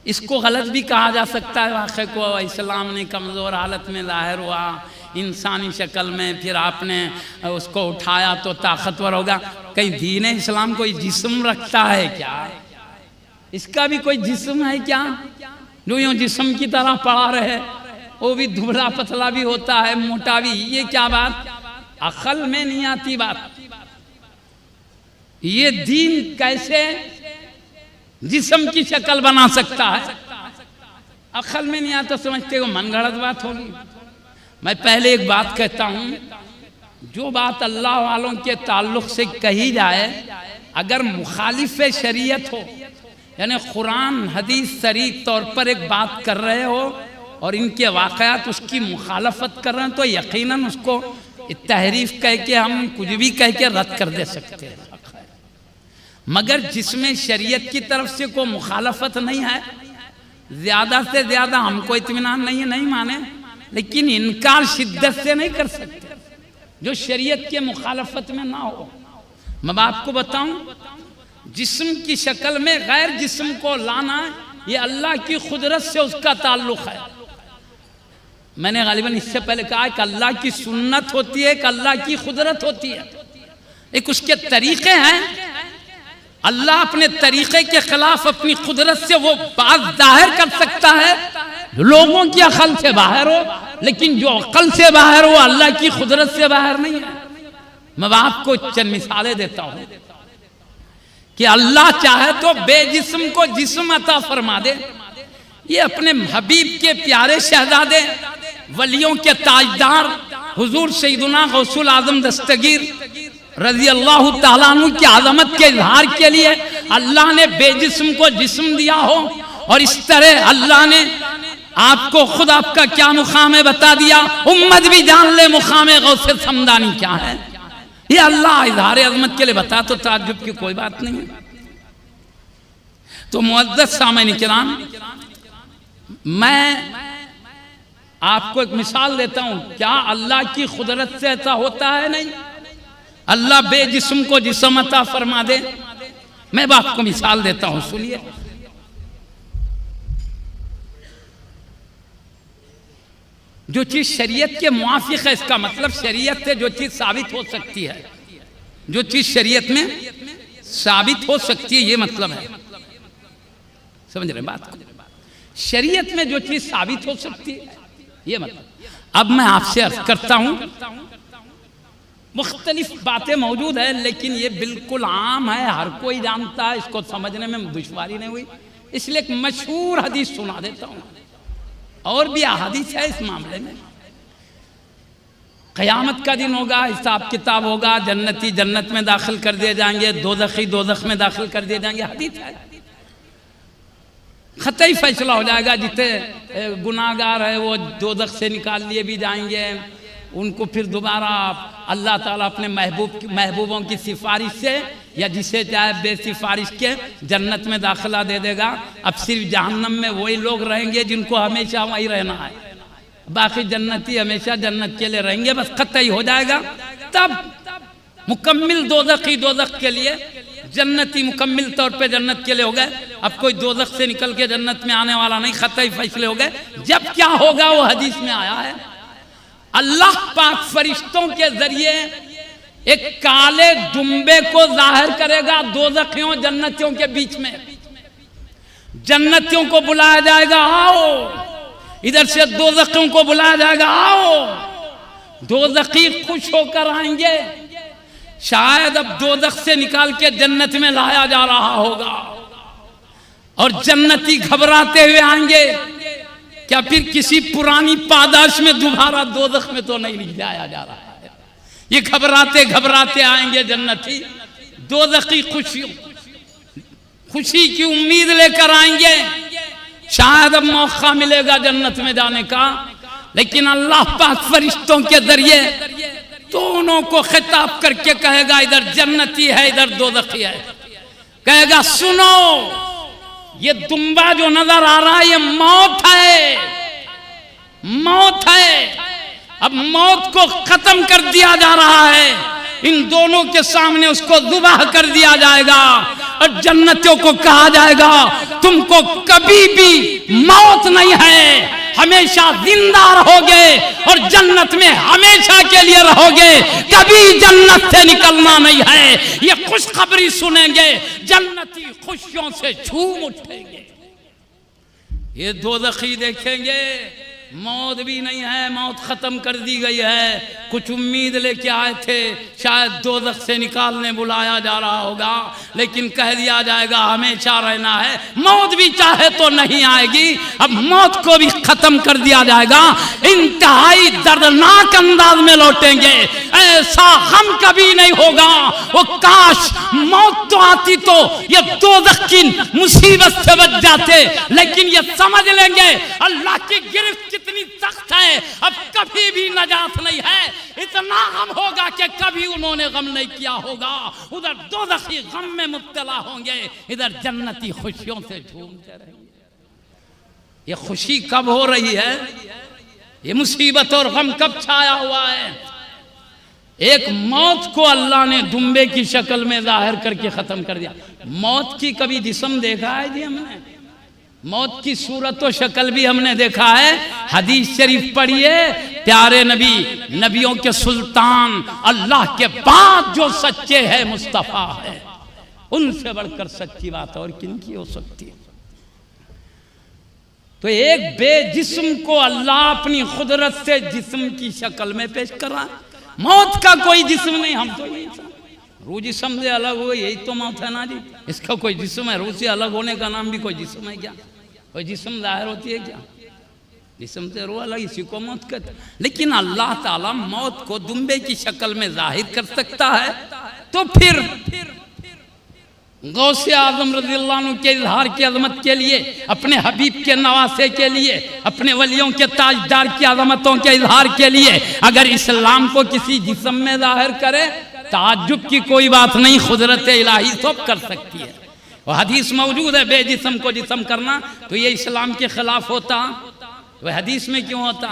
इसको गलत भी कहा जा सकता है। वाक़े को इस्लाम ने कमज़ोर हालत में ज़ाहिर हुआ इंसानी शक्ल में, फिर आपने उसको उठाया तो ताकतवर होगा। कहीं दीन इस्लाम कोई जिस्म रखता है क्या? इसका भी कोई जिस्म है क्या जो यूँ जिस्म की तरह पड़ा रहे? वो भी दुबला पतला भी होता है, मोटा भी। ये क्या बात, अकल में नहीं आती बात। ये दीन कैसे जिस्म की शक्ल बना सकता है? अकल में नहीं आता, समझते हो मन गढ़ंत बात होगी। मैं पहले एक बात कहता हूं, जो बात अल्लाह वालों के ताल्लुक से कही जाए, अगर मुखालिफ शरीयत हो, यानी कुरान हदीस सरी तौर पर एक बात कर रहे हो और इनके वाक़यात उसकी मुखालफत कर रहे हैं, तो यकीनन उसको तहरीफ कह के हम कुछ भी कह के रद्द कर दे सकते हैं। मगर जिसमें शरीयत की तरफ से कोई मुखालफत नहीं है, ज़्यादा से ज़्यादा हमको इत्मीनान नहीं है, नहीं माने, लेकिन इनकार शिद्दत से नहीं कर सकते जो शरीयत के मुखालफत में ना हो। मैं आपको बताऊं, जिस्म की शक्ल में गैर जिस्म को लाना, ये अल्लाह की कुदरत से उसका ताल्लुक है। मैंने गालिबन इससे पहले कहा कि अल्लाह की सुन्नत होती है, कि अल्लाह की कुदरत होती है। एक उसके तरीके हैं, अल्लाह अपने तरीके के खिलाफ अपनी कुदरत से वो बात जाहिर कर सकता है जो लोगों की अकल से बाहर हो, लेकिन जो अकल से बाहर हो अल्लाह की कुदरत से बाहर नहीं है। मैं आपको चंद मिसालें देता हूं कि अल्लाह चाहे तो बेजिस्म को जिस्म अता फरमा दे। ये अपने हबीब के प्यारे शहजादे, वलियों के ताजदार हुजूर सैयदुना गौसुल आजम दस्तगीर रजी अल्लाह तआला अन्हु की आज़मत के इजहार के लिए अल्लाह ने बेजिस्म को जिस्म दिया हो, और इस तरह अल्लाह ने आपको खुद आपका क्या मुकाम है बता दिया, उम्मत भी जान ले मुकाम गौसे समदानी क्या है। ये अल्लाह इजहार अज़मत के लिए बता, तो ताज्जुब की कोई बात नहीं। तो मुअज़्ज़ज़ सामईन किराम, मैं आपको एक मिसाल देता हूं, क्या अल्लाह की कुदरत से ऐसा होता है? नहीं। अल्लाह बेजिस्म को जिस्म अता फरमा दे। मैं आपको मिसाल देता हूं, सुनिए। जो चीज शरीयत के मुआफिक है, इसका मतलब शरीयत से जो चीज साबित हो सकती है, जो चीज शरीयत में साबित हो सकती है, ये मतलब है। समझ रहे बात को? शरीयत में जो चीज साबित हो सकती है, ये मतलब। अब मैं आपसे अर्ज करता हूं, मुख्तलिफ बातें मौजूद है, लेकिन ये बिल्कुल आम है, हर कोई जानता है, इसको समझने में दुश्वारी नहीं हुई, इसलिए एक मशहूर हदीस सुना देता हूं। और भी अहादीस है इस मामले में। क़यामत का दिन होगा, हिसाब किताब होगा, जन्नती जन्नत में दाखिल कर दिए जाएंगे, दोज़खी दोज़ख में दाखिल कर दिए जाएंगे। हदीस है, ख़तई फैसला हो जाएगा। जितने गुनाहगार है वो दोज़ख से निकाल लिए भी जाएंगे, उनको फिर दोबारा अल्लाह ताला अपने महबूबों की सिफारिश से या जिसे चाहे बेसिफारिश के जन्नत में दाखिला दे देगा। अब सिर्फ जहन्नम में वही लोग रहेंगे जिनको हमेशा वहीं रहना है, बाकी जन्नती हमेशा जन्नत के लिए रहेंगे, बस ख़तई हो जाएगा। तब मुकम्मिल दोज़खी दोज़ख के लिए, जन्नती मुकम्मिल तौर पे जन्नत के लिए हो गए। अब कोई दोज़ख से निकल के जन्नत में आने वाला नहीं, ख़तई फैसले हो गए। जब क्या होगा वो हदीस में आया है, अल्लाह पाक फरिश्तों के जरिए एक काले दुम्बे को जाहिर करेगा दोज़खियों जन्नतियों के बीच में। जन्नतियों को बुलाया जाएगा, आओ। इधर से दोज़खियों को बुलाया जाएगा, आओ। दोज़खी खुश होकर आएंगे, शायद अब दोज़ख से निकाल के जन्नत में लाया जा रहा होगा, और जन्नती घबराते हुए आएंगे, क्या फिर किसी पुरानी पादाश में दोबारा दोज़ख में तो नहीं ले जाया जा रहा है। ये घबराते घबराते आएंगे जन्नती, दोज़खी खुशी की उम्मीद लेकर आएंगे, शायद अब मौका मिलेगा जन्नत में जाने का। लेकिन अल्लाह पाक फरिश्तों के जरिए दोनों को खिताब करके कहेगा, इधर जन्नती है, इधर दोज़खी है। कहेगा, सुनो, ये दुम्बा जो नजर आ रहा है ये मौत है, मौत है। अब मौत को खत्म कर दिया जा रहा है, इन दोनों के सामने उसको ज़ुबाह कर दिया जाएगा, और जन्नतियों को कहा जाएगा, तुमको कभी भी मौत नहीं है, हमेशा जिंदा रहोगे और जन्नत में हमेशा के लिए रहोगे, कभी जन्नत से निकलना नहीं है। ये खुशखबरी सुनेंगे, जन्नती खुशियों से झूम उठेंगे। ये दोज़खी देखेंगे, मौत भी नहीं है, मौत खत्म कर दी गई है। कुछ उम्मीद लेके आए थे, शायद दोज़ख से निकालने बुलाया जा रहा होगा, लेकिन कह दिया जाएगा हमेशा रहना है, मौत भी चाहे तो नहीं आएगी। अब मौत को भी खत्म कर दिया जाएगा, इंतहाई दर्दनाक अंदाज में लौटेंगे, ऐसा हम कभी नहीं होगा। वो काश मौत तो आती तो ये दोज़ख की मुसीबत से बच जाते, लेकिन ये समझ लेंगे अल्लाह की गिरफ्त कितनी सख्त है, अब कभी भी नजात नहीं है। इतना गम होगा कि कभी उन्होंने गम नहीं किया होगा। उधर दोज़खी गम में मुब्तला होंगे, इधर जन्नती खुशियों से झूमते रहेंगे। ये खुशी कब हो रही है, ये मुसीबत और गम कब छाया हुआ है? एक मौत को अल्लाह ने दुम्बे की शक्ल में जाहिर करके खत्म कर दिया। मौत की कभी जिस्म देखा है जी हमने? मौत की सूरत और शक्ल भी हमने देखा है। हदीस शरीफ पढ़िए, प्यारे नबी, नबियों के सुल्तान, अल्लाह के बाद जो सच्चे है मुस्तफ़ा है, उनसे बढ़कर सच्ची बात और किन की हो सकती है? तो एक बेजिस्म को अल्लाह अपनी खुदरत से जिस्म की शक्ल में पेश कर रहा है। मौत का कोई जिस्म नहीं, हम तो नहीं, रूह जिस्म से अलग हो, यही तो मौत है ना जी। इसका कोई जिस्म है? रूह से अलग होने का नाम भी कोई जिस्म है क्या? कोई जिस्म जाहिर होती है क्या? जिस्म से रूह अलग, इसी को मौत कहते। लेकिन अल्लाह ताला मौत को दुम्बे की शक्ल में जाहिर कर सकता है, तो फिर गौसे आजम रज़ियल्लाहु अन्हु के इजहार की अजमत के लिए, अपने हबीब के नवासे के लिए, अपने वलियों के ताजदार की अजमतों के इजहार के लिए अगर इस्लाम को किसी जिस्म में जाहिर करे, ताज्जुब की कोई बात नहीं, खुदरत इलाही सब कर सकती है। और हदीस मौजूद है, बेजिस्म को जिस्म करना, तो ये इस्लाम के खिलाफ होता? वह हदीस में क्यों होता?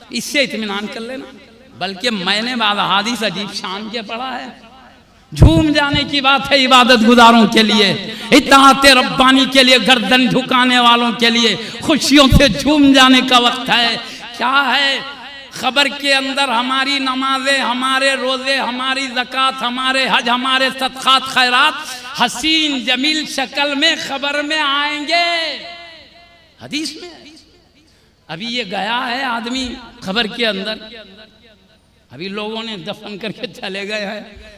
इससे इत्मीनान कर लेना। बल्कि मैंने बाद हदीस अजीब शान के पढ़ा है। झूम जाने की बात है इबादत गुजारों के लिए, इत्ताअत रब्बानी के लिए, गर्दन झुकाने वालों के लिए खुशियों से झूम जाने का वक्त है। क्या है खबर के अंदर? हमारी नमाजें, हमारे रोजे, हमारी ज़कात, हमारे हज, हमारे सदक़ात खैरात हसीन जमील शक्ल में खबर में आएंगे। हदीस में अभी ये गया है आदमी खबर के अंदर, अभी लोगों ने दफन करके चले गए हैं।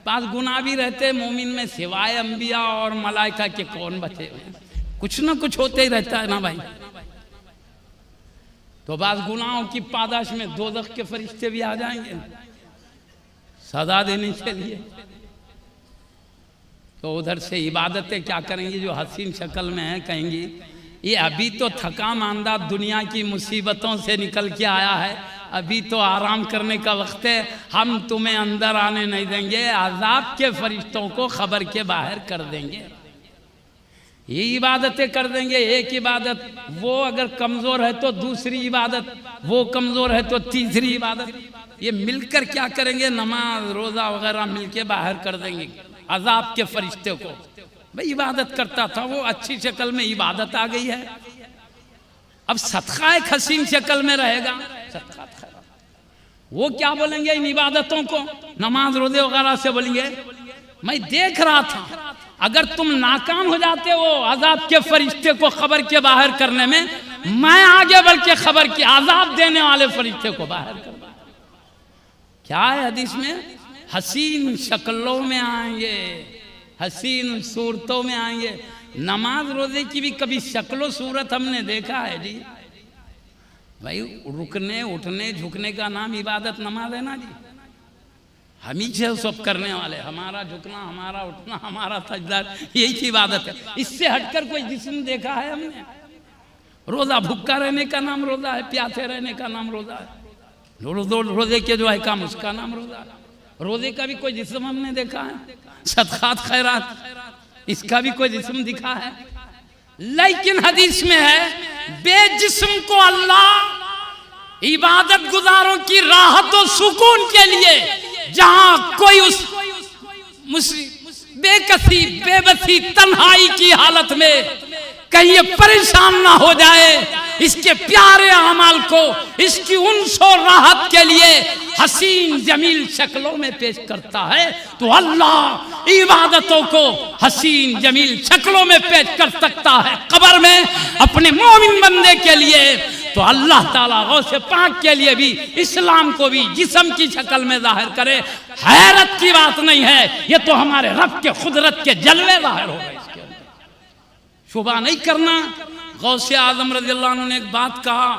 पास गुनाह भी रहते मोमिन में, सिवाय अंबिया और मलाइका के कौन बचे हुए? कुछ ना कुछ होते ही रहता है ना भाई। तो बास गुनाहों की पादाश में दोज़ख के फरिश्ते भी आ जाएंगे सजा देने के लिए। तो उधर से इबादतें क्या करेंगी जो हसीन शक्ल में है? कहेंगी ये अभी तो थका मांदा दुनिया की मुसीबतों से निकल के आया है, अभी तो आराम करने का वक्त है, हम तुम्हें अंदर आने नहीं देंगे, अज़ाब के फरिश्तों को खबर के बाहर कर देंगे। ये इबादतें कर देंगे। एक इबादत वो अगर कमज़ोर है तो दूसरी इबादत, वो कमज़ोर है तो तीसरी इबादत, ये मिलकर क्या करेंगे? नमाज रोज़ा वगैरह मिलके बाहर कर देंगे अज़ाब के फरिश्ते को। भाई इबादत करता था वो, अच्छी शक्ल में इबादत आ गई है, अब सदका एक हसीन शक्ल में रहेगा। वो क्या बोलेंगे इन इबादतों को? नमाज रोज़े वगैरह से बोलेंगे मैं देख रहा था, अगर तुम नाकाम हो जाते हो अज़ाब के फरिश्ते को खबर के बाहर करने में, मैं आगे बढ़ के खबर के अज़ाब देने वाले फरिश्ते को बाहर कर। क्या है हदीस में? हसीन शक्लों में आएंगे, हसीन सूरतों में आएंगे। नमाज रोजे की भी कभी शक्लो सूरत हमने देखा है जी? भाई रुकने उठने झुकने का नाम इबादत नमाज है ना जी। हम ही सब करने वाले, हमारा झुकना, हमारा उठना, हमारा सजदा, यही की इबादत है। इससे हटकर कोई जिस्म देखा है हमने? रोजा भूखा रहने का नाम रोजा है, प्यासे रहने का नाम रोजा है। रोजे के जो है काम उसका नाम रोजा है। रोजे का भी कोई जिस्म हमने देखा है? सदकात खैरात इसका भी कोई जिस्म दिखा है? लेकिन हदीस में है बेजिस्म को अल्लाह इबादत गुजारों की राहत और सुकून के लिए, जहां कोई उस बेकसी बेबसी तन्हाई की हालत में कहीं ये परेशान ना हो जाए, इसके प्यारे अमाल को इसकी उन्स और राहत के लिए हसीन जमील शक्लों में पेश करता है, तो अल्लाह इबादतों को हसीन जमील शक्लों में पेश कर सकता है कब्र में अपने मोमिन बंदे के लिए। तो अल्लाह ताला गौसे पाक के लिए भी इस्लाम को भी जिस्म की शक्ल में जाहिर करे, हैरत की बात नहीं है। ये तो हमारे रब के कुदरत के जलवे जाहिर हो गए। इसके अंदर शुबा नहीं करना। गौसे आजम रज़ियल्लाहु अन्हु ने एक बात कहा,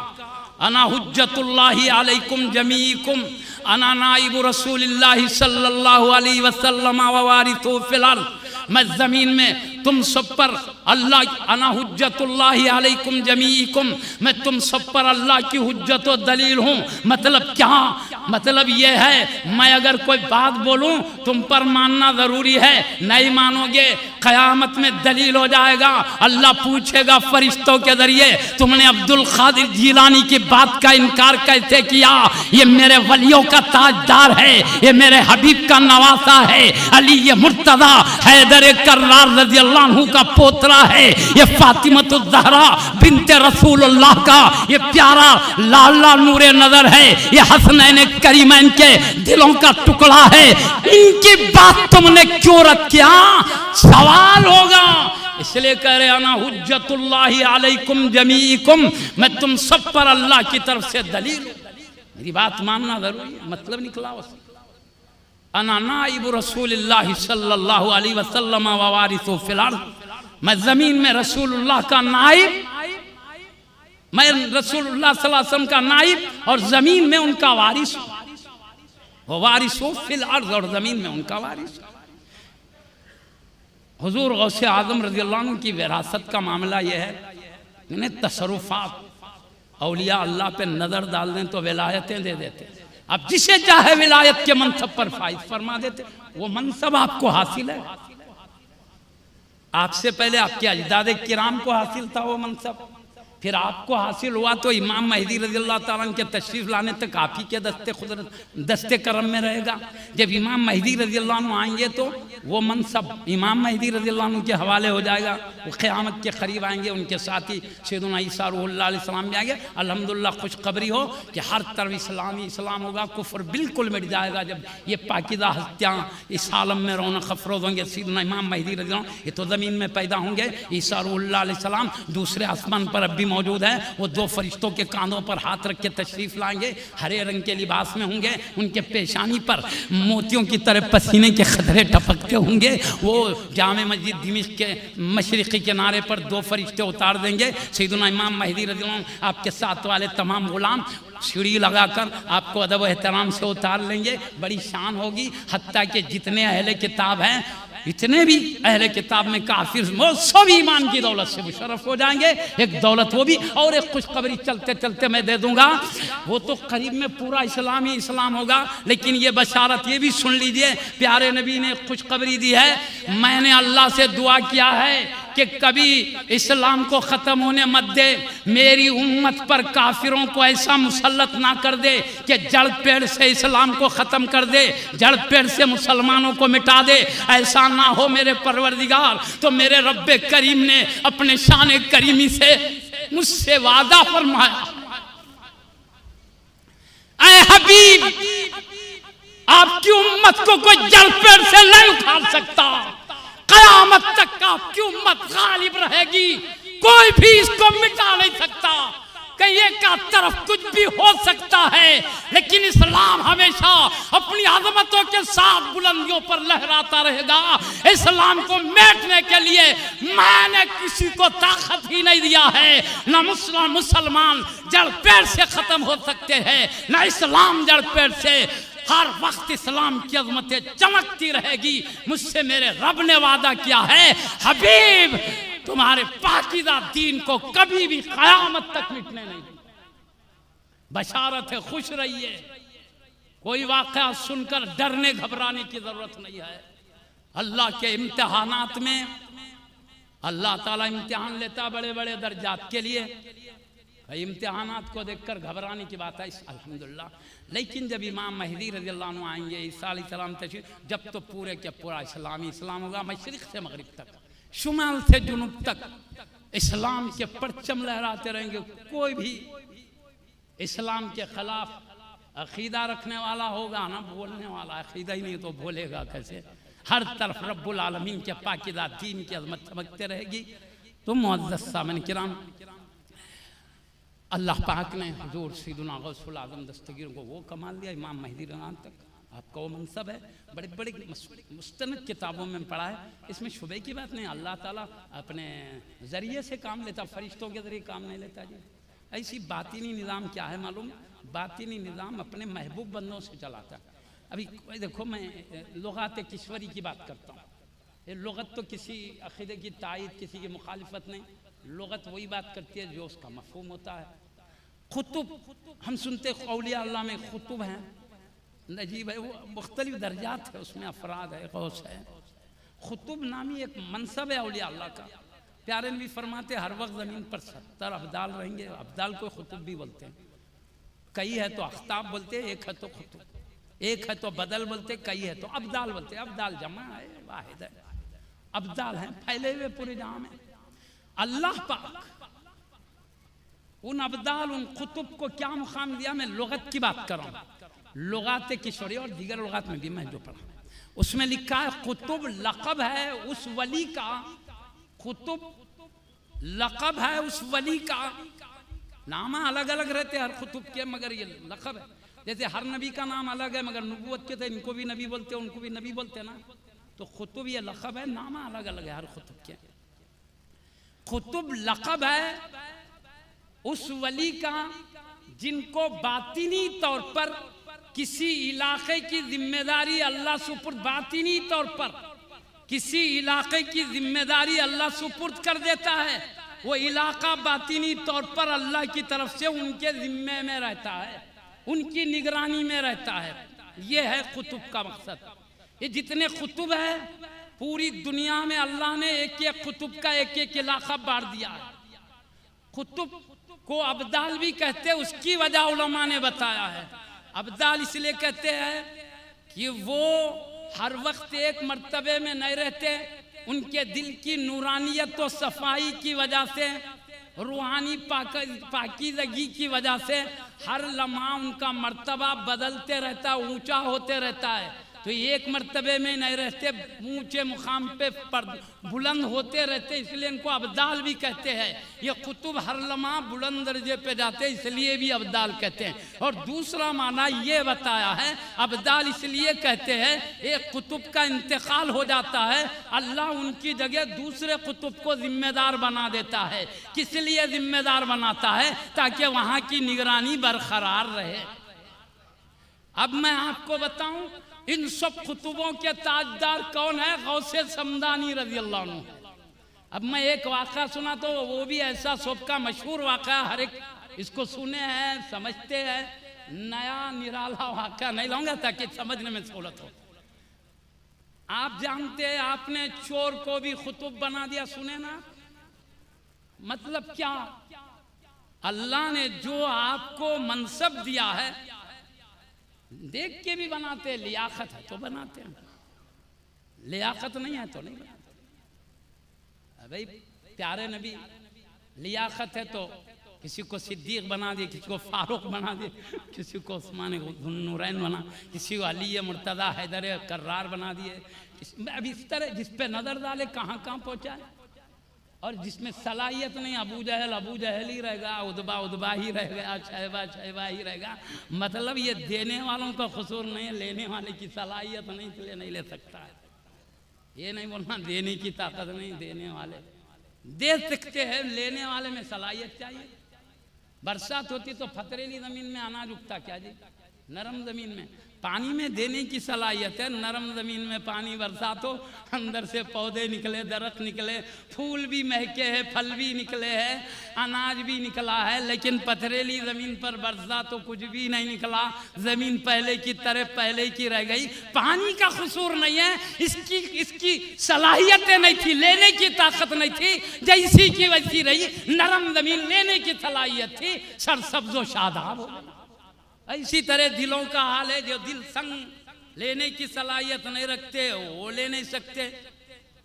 अना हुज्जतुल्लाहि अलैकुम जमीकुम अना नाइबु रसूलिल्लाहि सल्लल्लाहु अलैहि वसल्लम व वारिथु फिल अर्द। मैं जमीन में तुम सब पर अल्लाह, अना हुज्जतुल्लाहि अलैकुम जमीकुम, मैं तुम सब पर अल्लाह की हुज्जत और दलील हूँ। मतलब क्या? मतलब ये है मैं अगर कोई बात बोलूँ तुम पर मानना ज़रूरी है, नहीं मानोगे क़यामत में दलील हो जाएगा। अल्लाह पूछेगा फरिश्तों के ज़रिए, तुमने अब्दुल क़ादिर जिलानी की बात का इनकार कैसे किया? ये मेरे वलियों का ताजदार है, ये मेरे हबीब का नवासा है, अली ये मुर्तज़ा हैदर कर्रार रज़ियल्लाहु अन्हु का पोतरा है, ये फातिमतुज़ ज़हरा बिन्ते रसूलुल्लाह का ये प्यारा लाला नूरे नजर है, ये हसनैन करीमैन के दिलों का टुकड़ा है। इनकी बात तुमने क्यों रखा? सवाल होगा। इसलिए कह रहे अना हुज्जतुल्लाहि अलैकुम जमीकुम, मैं तुम सब पर अल्लाह की तरफ से दलील, मेरी बात मानना जरूरी है। मतलब निकला उससे, अना नाइबु रसूलिल्लाहि सल्लल्लाहु अलैहि वसल्लम व वारिथु फिल अर्द, मैं जमीन में रसूलुल्लाह का नाइब, मैं रसूलुल्लाह सल्लल्लाहु अलैहि वसल्लम का नाइब और जमीन में उनका वारिस, वो वारिसु फिल अर्द, और जमीन में उनका वारिस। हुजूर गौसे आजम रज़ियल्लाहु अन्हु की विरासत का मामला यह है, इन्हें तसरुफात औलिया अल्लाह पे नजर डाल दें तो विलायतें दे देते। अब जिसे चाहे विलायत के मनसब पर फाइज फरमा देते। वो मनसब आपको हासिल है, आपसे पहले आपके अजदाद किराम को हासिल था वो मनसब, फिर आपको हासिल हुआ तो इमाम महदी रज़ियल्लाहु ताला अन्हु के तशरीफ़ लाने तक आप ही के दस्ते करम में रहेगा। जब इमाम महदी रज़ियल्लाहु अन्हु आएंगे तो वो मनसब इमाम महदी रज़ियल्लाहु अन्हु के हवाले हो जाएगा। वो क़यामत के करीब आएंगे, उनके साथ ही सैयदना ईसा रूहुल्लाह अलैहिस्सलाम भी आएंगे। अल्हम्दुलिल्लाह खुशखबरी हो कि हर तरफ इस्लाम ही इस्लाम होगा, कुफ्र बिल्कुल मिट जाएगा। जब ये पाकीज़ा हस्तियाँ इस आलम में रौनक अफरोज़ होंगे, सैयदना इमाम महदी रज़ियल्लाहु अन्हु ये तो ज़मीन में पैदा होंगे, ईसा रूहुल्लाह अलैहिस्सलाम दूसरे आसमान पर अब भी मौजूद है। वो दो फरिश्तों के कांधों पर हाथ रख के तशरीफ लाएंगे, हरे रंग के लिबास में होंगे, उनके पेशानी पर मोतियों की तरह पसीने के खतरे टपकते होंगे। वो जामे मस्जिद दिमिश्क के मशरिकी किनारे पर दो फरिश्ते उतार देंगे। सैयदना इमाम महदी रज़ियल्लाहु अन्हु आपके साथ वाले तमाम गुलाम सीढ़ी लगाकर आपको अदब व एहतराम से उतार लेंगे। बड़ी शान होगी, हत्ता के जितने अहले किताब हैं, इतने भी अहले किताब में काफिर वो सब ईमान की दौलत से मुशर्रफ हो जाएंगे। एक दौलत वो भी, और एक खुशखबरी चलते चलते मैं दे दूंगा, वो तो करीब में पूरा इस्लाम ही इस्लाम होगा। लेकिन ये बशारत ये भी सुन लीजिए, प्यारे नबी ने खुशखबरी दी है, मैंने अल्लाह से दुआ किया है कि कभी इस्लाम को ख़त्म होने मत दे, मेरी उम्मत पर काफिरों को ऐसा मुसल्लत ना कर दे कि जड़ पेड़ से इस्लाम को ख़त्म कर दे, जड़ पेड़ से मुसलमानों को मिटा दे। ऐसा ना हो मेरे परवरदिगार। तो मेरे रब्बे करीम ने अपने शान करीमी से मुझसे वादा फरमाया, ऐ हबीब आपकी उम्मत को कोई जड़ पेड़ से नहीं उखाड़ सकता, क़यामत तक आपकी उम्मत गालिब रहेगी, कोई भी इसको मिटा नहीं सकता। कहीं एक तरफ कुछ भी हो सकता है, लेकिन इस्लाम हमेशा अपनी अज़मतों के साथ बुलंदियों पर लहराता रहेगा। इस्लाम को मिटाने के लिए मैंने किसी को ताकत ही नहीं दिया है। ना मुसलमान जड़ पेड़ से खत्म हो सकते हैं, ना इस्लाम जड़ पेड़ से। हर वक्त इस्लाम की अज़मतें चमकती रहेगी। मुझसे मेरे रब ने वादा किया है, हबीब तुम्हारे पाकीज़ा दीन को कभी भी क़यामत तक मिटने नहीं। बशारत है, खुश रहिए। कोई वाक़या सुनकर डरने घबराने की जरूरत नहीं है। अल्लाह के इम्तिहानात में अल्लाह ताला इम्तिहान लेता बड़े बड़े दर्जात के लिए। इम्तिहानात को देखकर घबराने की बात है, अल्हम्दुलिल्लाह। लेकिन जब इमाम महदी रज़ियल्लाहु अन्हु आएंगे, ईसा अलैहिस्सलाम तशरीफ, जब तो पूरे के पूरा इस्लामी इस्लाम होगा, मशरिक़ से मगरिब तक, शुमाल से जुनूब तक इस्लाम के परचम लहराते रहेंगे। कोई भी इस्लाम के खिलाफ अकीदा रखने वाला होगा ना, बोलने वाला, अकीदा ही नहीं तो बोलेगा कैसे। हर तरफ रब्बुल आलमीन के पाकीज़ा दीन की अज़मत चमकते रहेगी। तो मुअज़्ज़ज़ सामईन किराम, अल्लाह पाक ने हुजूर सैयदना गौसुल आज़म दस्तगीर को वो कमाल दिया, इमाम महदी रज़ा तक आपका वो मनसब है। बड़े बड़े मुस्तनद किताबों में पढ़ा है, इसमें शुबे की बात नहीं। अल्लाह ताला अपने ज़रिए से काम लेता, फरिश्तों के ज़रिए काम नहीं लेता जी। ऐसी बातिनी निज़ाम क्या है मालूम? बातिनी निज़ाम अपने महबूब बंदों से चलाता है। अभी देखो मैं लुगात किश्वरी की बात करता हूँ। ये लुगत तो किसी अक़ीदे की तायद, किसी की मुखालिफत नहीं, लुगत वही बात करती है जो उसका मफ़हूम होता है। खुतुब हम सुनते औलिया अल्लाह में खुतुब हैं, नजीब है, वो मुख्तलिफ दर्जात है, उसमें अफराद है, गौस है। खुतुब नामी एक मनसब है औलिया अल्लाह का। प्यारे नबी फरमाते हर वक्त ज़मीन पर 70 अब्दाल रहेंगे। अब्दाल को खुतुब भी बोलते हैं, कई है तो अख्ताब बोलते हैं, एक है तो खुतुब, एक है तो बदल बोलते, कई है तो अब्दाल बोलते। अब्दाल जमा है, वाहिद है, अब्दाल हैं फैले हुए पूरे जहां में। अल्लाह पाक उन अब्दाल, उन कुतुब को क्या मुकाम दिया? मैं लुगत की बात कर रहा हूँ, लुगात किशोरी और दीगर लुगात में भी मैं जो पढ़ा उसमें लिखा है कुतुब लक़ब है उस वली का, कुतुब लक़ब है उस वली का। नाम अलग अलग रहते हर कुतुब के, मगर ये लक़ब है। जैसे हर नबी का नाम अलग है, मगर नबूवत के थे, इनको भी नबी बोलते हैं, उनको भी नबी बोलते हैं ना। तो कुतुब ये लक़ब है, नाम अलग अलग है हर कुतुब के। कुतुब लक़ब है उस वली का जिनको बातिनी तौर पर किसी इलाके की जिम्मेदारी अल्लाह सुपुर्द, बातिनी तौर पर किसी इलाके की जिम्मेदारी अल्लाह सुपुर्द कर देता है। वो इलाका बातिनी तौर पर अल्लाह की तरफ से उनके जिम्मे में रहता है, उनकी निगरानी में रहता है। ये है कुतुब का मकसद। ये जितने कुतुब है पूरी दुनिया में अल्लाह ने एक एक कुतुब का एक एक इलाका बांट दिया है। कुतुब को अब्दाल भी कहते हैं, उसकी वजह उलमा ने बताया है। अब्दाल इसलिए कहते हैं कि वो हर वक्त एक मर्तबे में नहीं रहते, उनके दिल की नूरानियत और सफाई की वजह से, रूहानी पाकीज़गी की वजह से हर लम्हा उनका मर्तबा बदलते रहता है, ऊंचा होते रहता है। तो एक मर्तबे में नहीं रहते, ऊंचे मुकाम पे बुलंद होते रहते, इसलिए इनको अब्दाल भी कहते हैं। ये कुतुब हर लम्हा बुलंद दर्जे पे जाते, इसलिए भी अब्दाल कहते हैं। और दूसरा माना ये बताया है, अब्दाल इसलिए कहते हैं एक कुतुब का इंतकाल हो जाता है, अल्लाह उनकी जगह दूसरे कुतुब को जिम्मेदार बना देता है। किस लिए जिम्मेदार बनाता है? ताकि वहाँ की निगरानी बरकरार रहे। अब मैं आपको बताऊं इन सब कुतुबों के ताजदार कौन है? गौसे समदानी रज़ी अल्लाह अन्हु। अब मैं एक वाक़ा सुना तो वो भी ऐसा सबका मशहूर वाक़ा, हर एक इसको सुने हैं, समझते हैं, नया निराला वाक़ा नहीं लाऊंगा ताकि समझने में सहूलत हो। आप जानते हैं आपने चोर को भी कुतुब बना दिया, सुने ना? मतलब क्या? अल्लाह ने जो आपको मनसब दिया है देख के भी बनाते हैं, लियाकत है तो बनाते हैं, लियाकत नहीं है तो नहीं बनाते। भाई प्यारे नबी लियाकत है तो किसी को सिद्दीक बना दिए, किसी को फारूक बना दिए, किसी को उस्मान नुरैन बना, किसी को अली मुर्तज़ा हैदर कर्रार बना दिए। अब इस तरह जिस पे नज़र डाले कहाँ कहाँ पहुँचाए। और जिसमें सलाहियत नहीं, अबू जहल ही रहेगा, उदबा ही रहेगा, शैबा ही रहेगा। मतलब ये देने वालों का कसूर नहीं है, लेने वाले की सलाहियत नहीं, इसलिए नहीं ले सकता है। ये नहीं बोलना देने की ताकत नहीं, देने वाले दे सकते हैं, लेने वाले में सलाहियत चाहिए। बरसात होती तो पथरीली ज़मीन में अनाज उगता क्या जी? नरम ज़मीन में पानी में देने की सलाहियत है। नरम ज़मीन में पानी बरसात हो, अंदर से पौधे निकले, दरख्त निकले, फूल भी महके हैं, फल भी निकले हैं, अनाज भी निकला है। लेकिन पथरीली ज़मीन पर बरसात हो, कुछ भी नहीं निकला, ज़मीन पहले की तरह पहले की रह गई। पानी का कसूर नहीं है, इसकी सलाहियतें नहीं थी, लेने की ताकत नहीं थी, जैसी की वैसी रही। नरम ज़मीन लेने की सलाहियत थी, सरसब्ज़ो शादाब हो। इसी तरह दिलों का हाल है, जो दिल संग लेने की सलाहियत नहीं रखते वो ले नहीं सकते।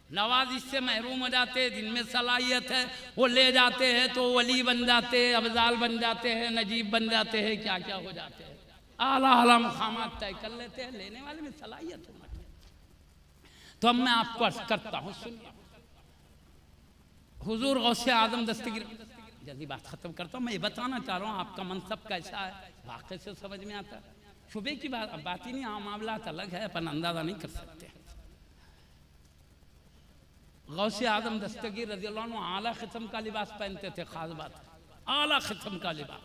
नवाजिश से महरूम हो जाते हैं, जिनमें सलाहियत है वो ले जाते हैं तो वली बन जाते हैं, अब्दाल बन जाते हैं, नजीब बन जाते हैं, क्या क्या हो जाते हैं, आला आला मुकामात तय कर लेते हैं। लेने वाले में सलाहियत होना चाहिए। तो अब मैं आपको अर्ज करता हूँ, सुनिए। हुजूर गौसे आज़म दस्तगीर जल्दी बात खत्म करता हूँ। मैं ये बताना चाह रहा हूँ आपका मनसब कैसा है, वाकई से समझ में आता है। शुबे की बात ही नहीं, हाँ मामला अलग है, अपन अंदाजा नहीं कर सकते। गौसे आदम दस्तगीर रज़ी अल्लाह अन्हु आला किस्म का लिबास पहनते थे, खास बात आला किस्म का लिबास।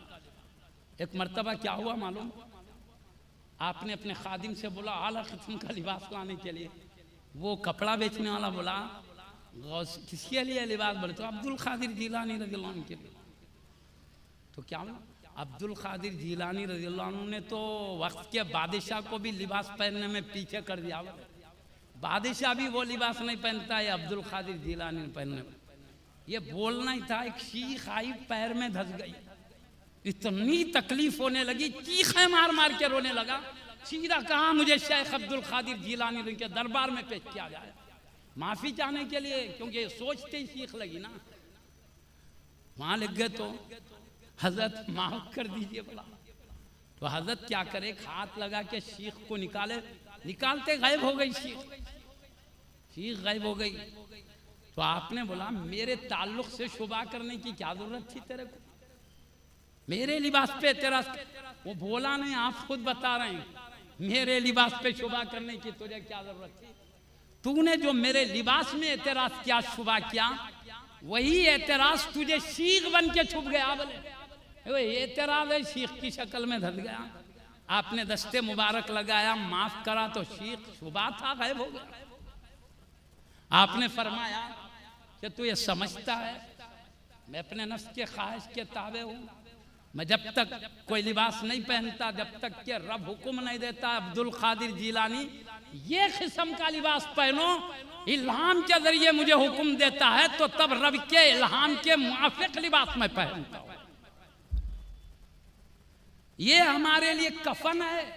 एक मर्तबा क्या हुआ मालूम, आपने अपने खादिम से बोला आला किस्म का लिबास लाने के लिए, वो कपड़ा बेचने वाला बोला गौस किसके लिए लिबास, बोले तो अब्दुल कादिर जीलानी रज़ी अल्लाह अन्हु के लिए। तो क्या हुआ, अब्दुल कादिर जीलानी रज़ी अल्लाह अन्हु ने तो वक्त के बादशाह को भी लिबास पहनने में पीछे कर दिया। बादशाह भी वो लिबास नहीं पहनता है, अब्दुल कादिर जीलानी ने पहनने में। ये बोलना ही था, एक शीख आई पैर में धस गई, इतनी तकलीफ होने लगी, चीखें मार मार के रोने लगा। सीधा कहा मुझे शेख अब्दुल कादिर जीलानी के दरबार में पेश किया जाए माफी चाहने के लिए, क्योंकि सोचते ही सीख लगी ना। वहां लग गए तो हजरत माफ कर दीजिए बोला। तो हजरत क्या करे, हाथ लगा के शीख को निकाले, निकालते गायब हो गई शीख गायब हो गई। तो आपने बोला मेरे ताल्लुक से शुबा करने की क्या जरूरत थी तेरे को, मेरे लिबास पे तेरा, वो बोला नहीं, आप खुद बता रहे हैं, मेरे लिबास पे शुबा करने की तुझे क्या जरूरत थी। तूने जो मेरे लिबास में एतराज किया, शुबा किया, वही एतराज तुझे शीख बन के छुप गया। बोले एतराज है, शीख की शक्ल में धस गया। आपने दस्ते मुबारक लगाया, माफ करा तो शीख शुबा था, गायब हो गया। आपने फरमाया कि तू ये समझता है मैं अपने नफ्स के ख्वाहिश के ताबे हूँ, मैं जब तक कोई लिबास नहीं पहनता, जब तक के रब हुक्म नहीं देता अब्दुल कादिर जीलानी ये किस्म का लिबास पहनो, इल्हाम के जरिए मुझे हुक्म देता है, तो तब रब के इल्हाम के मुआफिक लिबास में पहनता हूँ। ये हमारे लिए कफन है,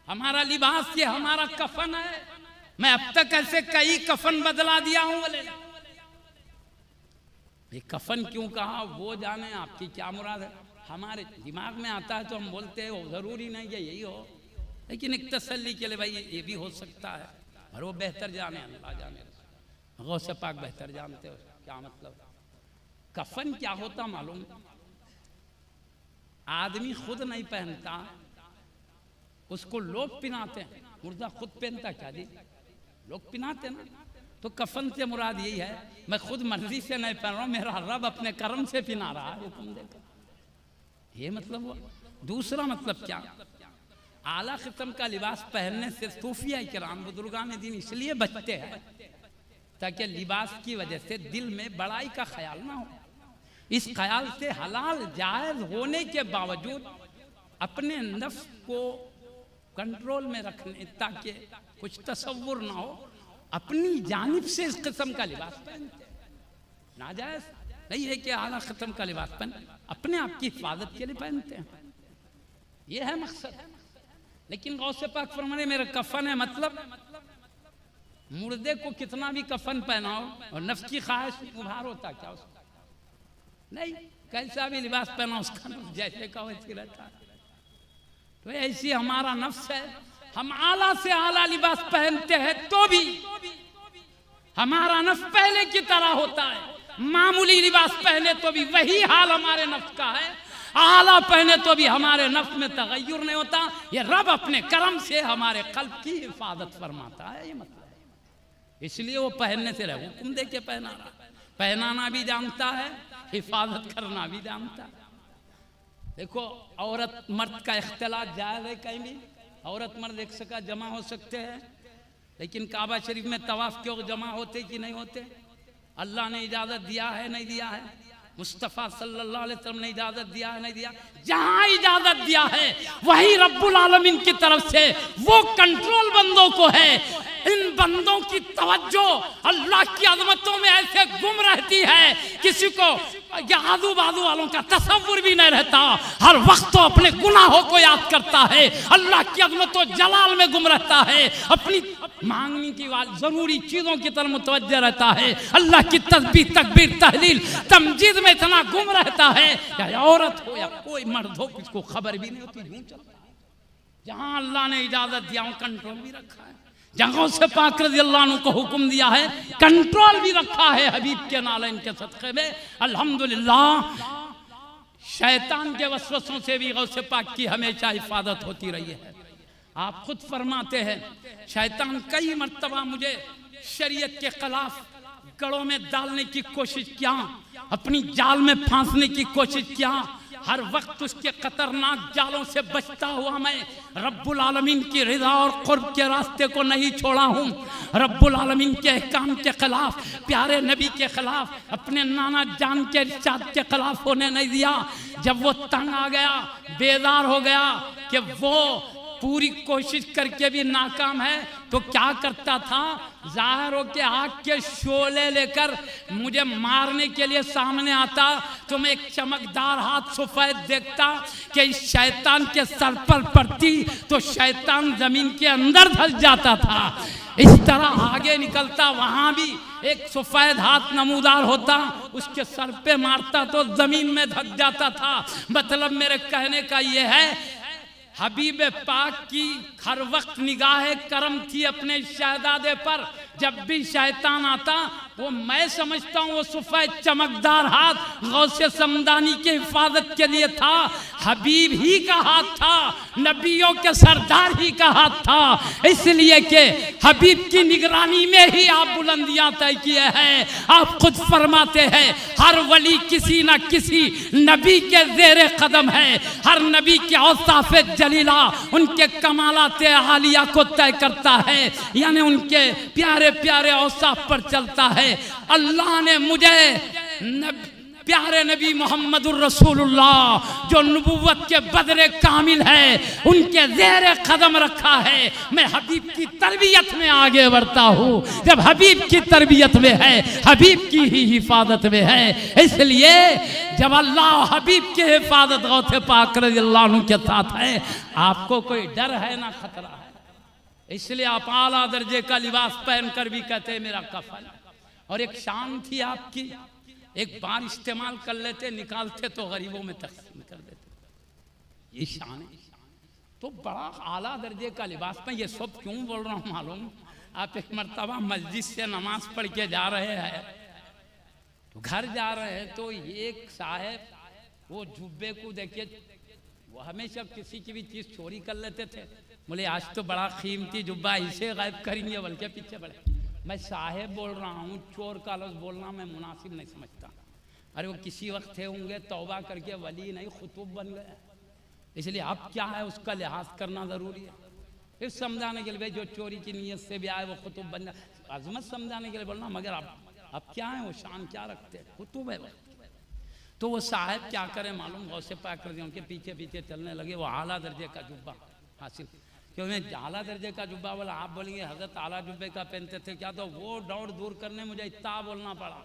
हमारा लिबास ये हमारा कफन है। मैं अब तक ऐसे कई कफन बदला दिया हूं। बोले ये कफन क्यों कहा, वो जाने, आपकी क्या मुराद है। हमारे दिमाग में आता है तो हम बोलते हैं, वो जरूरी नहीं है यही हो, लेकिन एक तसल्ली के लिए भाई ये भी हो सकता है, और वो बेहतर जाने, अल्लाह जाने, गौसे पाक बेहतर जानते हो क्या मतलब। कफन क्या होता मालूम, आदमी खुद नहीं पहनता, उसको लोग पहनाते हैं। मुर्दा खुद पहनता क्या जी, लोग पहनाते ना। तो कफन से मुराद यही है, मैं खुद मर्जी से नहीं पहन रहा हूं, मेरा रब अपने कर्म से पहना रहा है, हुक्म देकर, ये मतलब हुआ। दूसरा मतलब क्या, आला किस्म का लिबास पहनने से सूफिया किराम बुजुर्गान दीन इसलिए बचते हैं ताकि लिबास की वजह से दिल में बड़ाई का ख्याल ना हो। इस ख्याल से हलाल जायज होने के बावजूद अपने नफ्स को कंट्रोल में रखने, ताकि कुछ तसव्वुर ना हो, अपनी जानिब से इस किस्म का लिबास पहनते। नाजायज नहीं है कि आला किस्म का लिबास पहन, अपने आप की हिफाजत के लिए पहनते हैं, ये है मकसद। लेकिन गौसे पाक फरमाने मेरा कफन है, मतलब मुर्दे को कितना भी कफन पहनाओ और नफ्स की ख्वाहिश उभार होता क्या उसका नहीं, कैसा भी लिबास पहना उसका नफ्स जैसे का वैसे रहता है। तो ऐसी हमारा नफ्स है, हम आला से आला लिबास पहनते हैं तो भी हमारा नफ्स पहले की तरह होता है, मामूली लिबास पहने तो भी वही हाल हमारे नफ्स का है, आला पहने तो भी हमारे नफ्स में तगय्युर नहीं होता। ये रब अपने करम से हमारे कल्ब की हिफाजत फरमाता है, ये मतलब है। इसलिए वो पहनने से रहे, हुक्म दे के पहना रहा, पहनाना भी जानता है, हिफाजत करना भी जानता है। देखो औरत मर्द का इख्तिलात जायज़ है, कहीं भी औरत मर्द एक जगह जमा हो सकते हैं, लेकिन काबा शरीफ में तवाफ क्यों जमा होते कि नहीं होते, अल्लाह ने इजाज़त दिया है नहीं दिया है, मुस्तफ़ा सल्लल्लाहु अलैहि वसल्लम ने इजाज़त दिया है नहीं दिया। जहां इजाज़त दिया है वही रब्बुल आलमीन की तरफ से वो कंट्रोल बंदों को है। इन बंदों की तवज्जो अल्लाह की अज़मतों में ऐसे गुम रहती है, किसी को आजू बाजू वालों का तसव्वुर भी नहीं रहता, हर वक्त तो अपने गुनाहों को याद करता है, अल्लाह की अज़मतों जलाल में गुम रहता है, अपनी मांगने की जरूरी चीजों की तरफ मुतवज्जह रहता है, अल्लाह की तस्बीह तकबीर तहलील तमजीद में इतना गुम रहता है, या औरत हो या कोई मर्द हो, किसको खबर भी नहीं होती, यूं चलता है। जहां अल्लाह ने इजाजत दिया कंट्रोल भी रखा है, जगहों से पाक रज़ी अल्लाह अन्हु को हुक्म दिया है कंट्रोल भी रखा है हबीब के नालैन के सदक़े में। अल्हम्दुलिल्लाह शैतान के वसवसों से भी गौसे पाक की हमेशा हिफाजत होती रही है। आप खुद फरमाते हैं शैतान कई मर्तबा मुझे शरीयत के खिलाफ गड़ों में डालने की कोशिश किया, अपनी जाल में फांसने की कोशिश किया। हर वक्त उसके खतरनाक जालों से बचता हुआ मैं रब्बुल आलमीन की रिदा और कुर्ब के रास्ते को नहीं छोड़ा हूँ। रब्बुल आलमीन के अहकाम के खिलाफ, प्यारे नबी के खिलाफ, अपने नाना जान के इरशाद के खिलाफ होने नहीं दिया। जब वो तंग आ गया, बेदार हो गया कि वो पूरी कोशिश करके भी नाकाम है, तो क्या करता था, जाहिर हो के आग के शोले लेकर मुझे मारने के लिए सामने आता। तो मैं एक चमकदार हाथ सफेद देखता कि इस शैतान के सर पर पड़ती तो शैतान जमीन के अंदर धंस जाता था। इस तरह आगे निकलता, वहां भी एक सफेद हाथ नमूदार होता, उसके सर पे मारता तो जमीन में धंस जाता था। मतलब मेरे कहने का यह है, हबीब पाक की हर वक्त निगाह करम थी अपने शहजादे पर। जब भी शैतान आता, वो मैं समझता हूँ वो सफेद चमकदार हाथ गौसे समदानी की हिफाजत के लिए था। हबीब ही का हाथ था, नबियों के सरदार ही का हाथ था, इसलिए कि हबीब की निगरानी में ही आप बुलंदियां तय किए हैं। आप खुद फरमाते हैं हर वली किसी न किसी नबी के ज़ेरे कदम है। हर नबी के औसाफ जलीला उनके कमालात आलिया को तय करता है, यानी उनके प्यारे प्यारे औसाफ पर चलता है। अल्लाह ने मुझे प्यारे नबी मोहम्मदुर रसूलुल्लाह जो नबुव्वत के बदरे कामिल है, उनके ज़ेरे कदम रखा है। मैं हबीब की तरबियत में आगे बढ़ता हूँ। जब हबीब की तरबियत में है, हबीब की ही हिफाजत में है, इसलिए जब अल्लाह हबीब की हिफाजत गौसे पाक रज़ियल्लाहु अन्हु के साथ है, आपको कोई डर है ना खतरा है। इसलिए आप आला दर्जे का लिबास पहनकर भी कहते हैं मेरा कफन। और एक शान थी आपकी, एक बार इस्तेमाल कर लेते, निकालते तो गरीबों में तकसीम कर देते। ये शान है। तो बड़ा आला दर्जे का लिबास। में ये सब क्यों बोल रहा हूँ मालूम? आप एक मर्तबा मस्जिद से नमाज पढ़ के जा रहे हैं, तो घर जा रहे हैं, तो एक साहब वो जुब्बे को देखिए, वो हमेशा किसी की भी चीज़ चोरी कर लेते थे। बोले आज तो बड़ा कीमती जुब्बा, इसे गायब करेंगे, बल्कि पीछे बढ़े। मैं साहेब बोल रहा हूँ, चोर का लफ्ज़ बोलना मैं मुनासिब नहीं समझता। अरे वो किसी वक्त थे होंगे, तौबा करके वली नहीं खुतूब बन गए, इसलिए अब क्या है उसका लिहाज करना ज़रूरी है। फिर समझाने के लिए भाई जो चोरी की नीयत से भी आए वो खुतूब बन जाए, अजमत समझाने के लिए बोलना, मगर अब क्या है वो शान क्या रखते हैं, खुतूब है वो। तो वो साहब क्या करें मालूम, गौसे पाक कर दिया, उनके पीछे पीछे चलने लगे। वो आला दर्जे का जुब्बा हासिल, क्योंकि आला दर्जे का जुब्बा बोला, आप बोलेंगे हजरत आला जुब्बे का पहनते थे क्या, तो वो दौड़ दूर करने मुझे इतना बोलना पड़ा।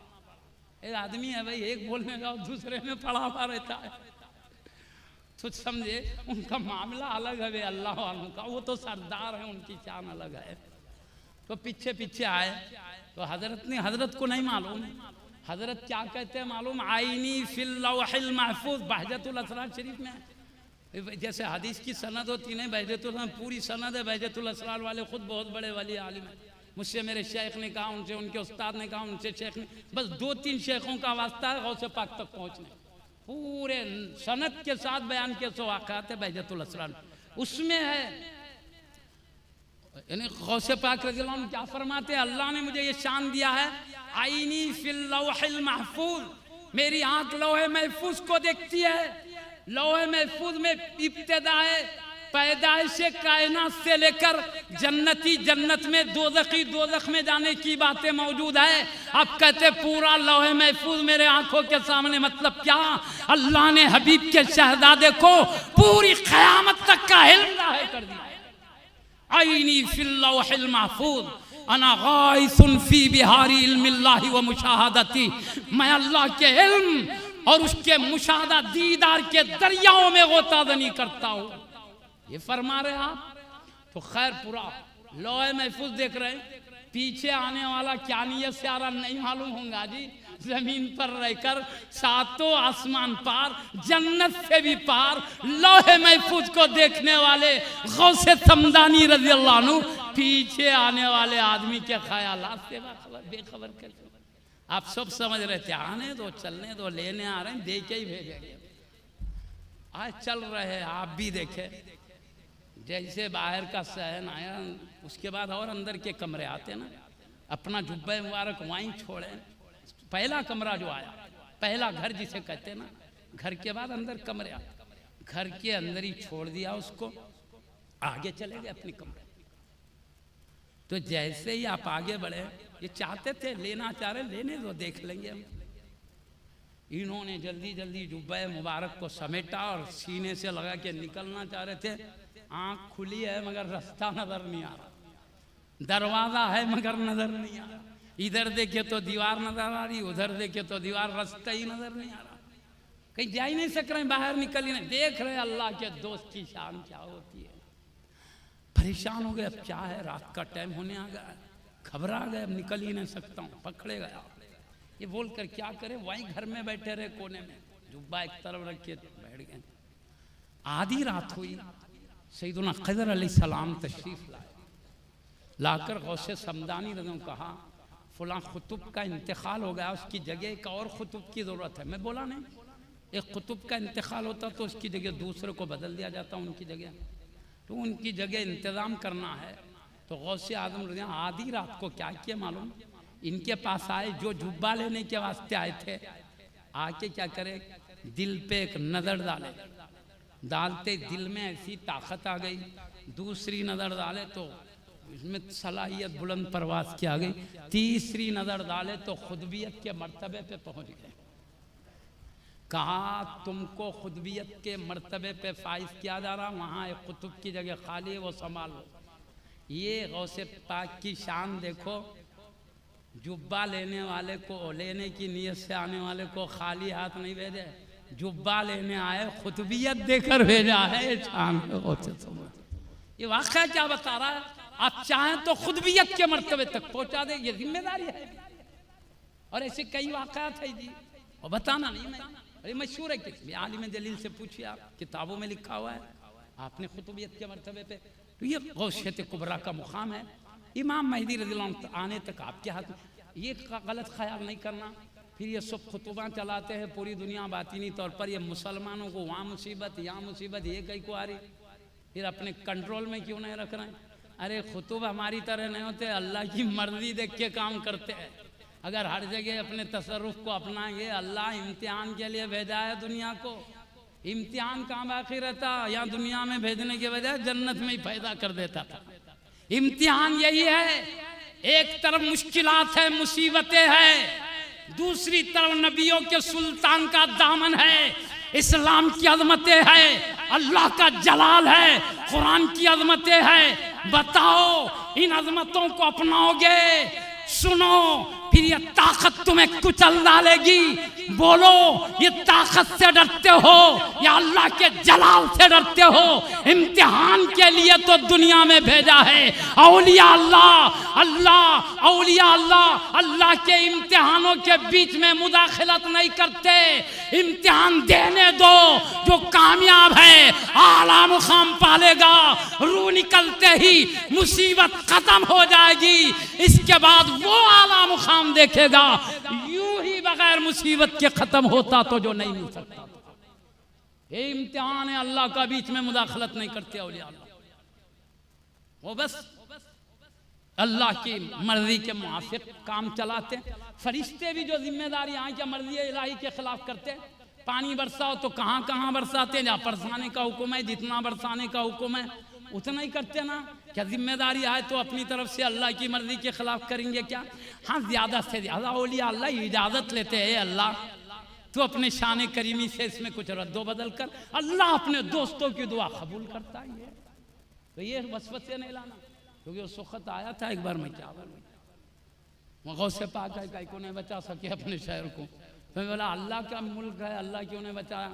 एक आदमी है भाई, एक बोलने का दूसरे में पड़ा हुआ रहता है, तो समझे उनका मामला अलग है अल्लाह वालों का, वो तो सरदार है, उनकी शान अलग है। तो पीछे पीछे आए, तो हजरत को नहीं मालूम, हजरत क्या कहते हैं मालूम, आईनी फिल लौहिल महफूज बहजतुल असरार शरीफ में, जैसे हदीस की सनद होती नहीं, बहजतुल पूरी सनद है। बहजतुल असरार वाले खुद बहुत बड़े वली आलिम हैं। मुझसे मेरे शेख ने कहा, उनसे उनके उस्ताद ने कहा, उनसे शेख ने, बस 2-3 शेखों का वास्ता है गौसे पाक तक पहुँचने, पूरे सनद के साथ बयान के सो वाक़ात है बहजतुल असरार, उसमें है। यानी गौसे पाक रज़ियल्लाहु अन्हु क्या फरमाते हैं, अल्लाह ने मुझे ये शान दिया है, आईनी फिल लौहिल महफूज, मेरी आंख लौहे महफूज को देखती है। लौहे महफूज में इब्तिदाए पैदाइश कायनात से लेकर जन्नती जन्नत में, दोज़खी दोज़ख में जाने की बातें मौजूद है। अब कहते पूरा लौहे महफूज मेरे आंखों के सामने, मतलब क्या, अल्लाह ने हबीब के शहजादे को पूरी क़यामत तक का इल्म ज़ाहिर कर दिया। आईनी फिल लौहिल महफूज अना गाइसुन फी बिहारी इल्मिल्लाहि व मुशाहदती, मैं अल्लाह के इल्म और उसके मुशाहदा दीदार के दरियाओं में गोतादनी करता हूँ, ये फरमा रहे आप। तो खैर पूरा लौहे महफूज देख रहे हैं, पीछे आने वाला क्या नियत से आ रहा नहीं मालूम होगा जी। जमीन पर रहकर सातों आसमान पार, जन्नत से भी पार, लौहे महफूज को देखने वाले गौसे समदानी रज़ियल्लाहु अन्हु पीछे आने वाले आदमी के ख्यालात से बेखबर कैसे। आप सब समझ रहे थे, आने दो, चलने दो, लेने आ रहे हैं, दे के ही भेजेंगे। आज चल रहे हैं, आप भी देखे जैसे बाहर का सहन आया उसके बाद और अंदर के कमरे आते ना, अपना जुब्बे मुबारक वहीं छोड़े। पहला कमरा जो आया, पहला घर जिसे कहते ना, घर के बाद अंदर कमरे आते, घर के अंदर ही छोड़ दिया उसको, आगे चले गए अपने कमरे। तो जैसे ही आप आगे बढ़े, ये चाहते थे लेना चाह रहे, लेने दो देख लेंगे हम। इन्होंने जल्दी जल्दी जुब्बे मुबारक को समेटा और सीने से लगा के निकलना चाह रहे थे। आंख खुली है मगर रास्ता नजर नहीं आ रहा, दरवाजा है मगर नजर नहीं आ रहा। इधर देखे तो दीवार नजर आ रही, उधर देखे तो दीवार, रास्ता ही नजर नहीं आ रहा, कहीं जा ही नहीं सक रहे, बाहर निकल ही नहीं। देख रहे अल्लाह के दोस्त की शान क्या होती है। परेशान हो गए, अब क्या है, रात का टाइम होने आ गया, घबरा गए, अब निकल ही नहीं सकता हूँ, पकड़े गया। ये बोलकर क्या करे, वहीं घर में बैठे रहे कोने में, जुब्बा एक तरफ रख के बैठ गए। आधी रात हुई, सैयदना खज़र अलैहिस्सलाम तशरीफ लाए, लाकर गौसे समदानी रज़ियल्लाहु अन्हु कहा फलां खुतुब का इंतकाल हो गया, उसकी जगह एक और खुतुब की ज़रूरत है। मैं बोला नहीं, एक खुतुब का इंतकाल होता तो उसकी जगह दूसरे को बदल दिया जाता उनकी जगह, तो उनकी जगह इंतज़ाम करना है। तो गौसे आज़म रज़ियल्लाहु अन्हु आधी रात को क्या किया मालूम, इनके पास आए, जो जुब्बा लेने के वास्ते आए थे, आके क्या करे, दिल पे एक नज़र डाले, डालते दिल में ऐसी ताकत आ गई, दूसरी नज़र डाले तो इसमें सलाहियत बुलंद परवास की आ गई, तीसरी नज़र डाले तो खुदबियत के मर्तबे पे पहुंच गए। कहा तुमको खुदबियत के मर्तबे पे फाइज किया जा रहा, वहाँ एक कुतुब की जगह खाली है, वो संभाल लो। ये गौसे पाक की शान देखो, जुब्बा लेने वाले को, लेने की नीयत से आने वाले को खाली हाथ नहीं भेजे, जुब्बा लेने आए, खुतबियत देकर भेजा है। ये शान ये वाक़या क्या बता रहा है, आप चाहें तो खुतबियत के मर्तबे तक पहुंचा दे, ये जिम्मेदारी है। और ऐसे कई वाक़यात है जी, और बताना नहीं मैं, अरे मशहूर है कि आलिम जलील से पूछिए, आप किताबों में लिखा हुआ है, आपने खुतबियत के मर्तबे पे। तो ये गौसियत कुबरा का मुकाम है। इमाम महदी रज़ियल्लाहु अन्हु आने तक आपके हाथ में, ये गलत ख्याल नहीं करना। फिर ये सब खुतबा चलाते हैं पूरी दुनिया बातिनी तौर पर, ये मुसलमानों को वहाँ मुसीबत यहाँ मुसीबत, ये कहीं को आ रही, फिर अपने कंट्रोल में क्यों नहीं रख रहे हैं। अरे खुतब हमारी तरह नहीं होते, अल्लाह की मर्जी देख के काम करते हैं। अगर हर जगह अपने तसर्रुफ को अपनाएंगे, अल्लाह इम्तिहान के लिए भेजा है दुनिया को, इम्तिहान कहाँ बाकी रहता, यहाँ दुनिया में भेजने के बजाय जन्नत में ही पैदा कर देता था। इम्तिहान यही है, एक तरफ मुश्किलात है, मुसीबतें हैं, दूसरी तरफ नबियों के सुल्तान का दामन है, इस्लाम की अजमतें है, अल्लाह का जलाल है, कुरान की अजमतें है। बताओ इन अजमतों को अपनाओगे, सुनो, फिर ये ताकत तुम्हें कुचल डालेगी। बोलो ये ताकत से डरते हो या अल्लाह के जलाल से डरते हो। इम्तिहान के लिए तो दुनिया में भेजा है। औलिया अल्लाह अल्लाह औलिया अल्लाह अल्लाह के इम्तिहानों के बीच में मुदाखलत नहीं करते। इम्तिहान देने दो, जो कामयाब है आला मुकाम पालेगा। रूह निकलते ही मुसीबत खत्म हो जाएगी, इसके बाद वो आला मुकाम देखेगा। यूं ही बगैर मुसीबत के खत्म होता तो जो नहीं मिल सकता। ये इम्तिहान है, अल्लाह का बीच में मुदाखलत नहीं करते औलिया अल्लाह, वो बस अल्लाह की मर्जी के मुआफिक काम चलाते। फरिश्ते भी जो जिम्मेदारी यहाँ की मर्जी इलाही के खिलाफ करते। पानी बरसाओ तो कहाँ कहाँ बरसाते, जहाँ बरसाने का हुक्म है, जितना बरसाने का हुक्म है उतना ही करते ना। क्या जिम्मेदारी आए तो अपनी तरफ से अल्लाह की मर्जी के खिलाफ करेंगे क्या? हाँ, ज्यादा से ज्यादा औलिया अल्लाह इजाजत लेते हैं, अल्लाह तो अपने शान करीमी से इसमें कुछ रद्दो बदल कर अल्लाह अपने दोस्तों की दुआ कबूल करता ही है। तो ये वसवसे नहीं लाना, क्योंकि उस वक्त आया था एक बार, मैं क्या बोलूं, गौसे पाक है कहीं को नहीं बचा सके अपने शहर को। तो मैं बोला अल्लाह का मुल्क है, अल्लाह क्यों नहीं बचाया?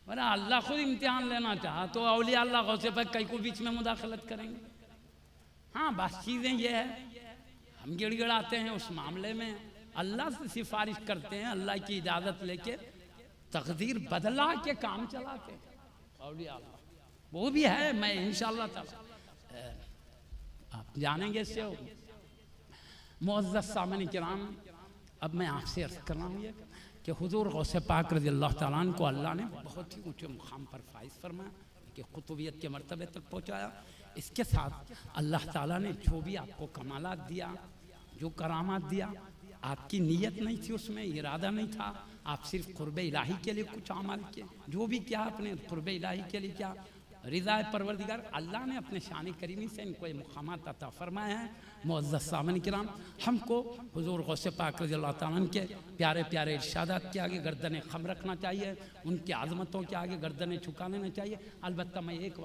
बोला अल्लाह खुद इम्तिहान लेना चाहा तो औलिया अल्लाह गौसे पाक कहीं को बीच में मुदाखलत करेंगे? हाँ, बस चीज़ें ये है, हम गिड़गिड़ाते हैं उस मामले में, अल्लाह से सिफारिश करते हैं, अल्लाह की इजाज़त लेके तकदीर बदला के काम चलाते हैं औलिया अल्लाह। वो भी है, मैं इंशाअल्लाह ताला आप जानेंगे इससे। मुअज़्ज़ज़ सामने किराम, अब मैं आपसे अर्ज़ कर रहा हूँ ये कि हुजूर गौसे पाक रज़ी अल्लाह ताला अन्हु को अल्लाह ने बहुत ही ऊँचे मुकाम पर फाइज फरमाया कि कुतुबियत के मर्तबे तक पहुँचाया। इसके साथ अल्लाह ताला ने जो भी आपको कमालात दिया, जो करामात दिया, आपकी नीयत नहीं थी, उसमें इरादा नहीं था, आप सिर्फ कुर्बे इलाही के लिए कुछ अमल किए, जो भी किया आपने कुर्बे इलाही के लिए क्या, रिज़ा परवरदिगार अल्लाह ने अपने शान करीमी से इनको ये मुक़ामात अता फरमाए हैं। मुअज़्ज़ज़ सामईन किराम, हमको हुज़ूर गौसे पाक रज़ी अल्लाह ताला अन्हु के प्यारे प्यारे इरशादात के आगे गर्दनें खम रखना चाहिए, उनकी आज़मतों के आगे गर्दनें झुका लेना चाहिए। अलबत्ता मैं एक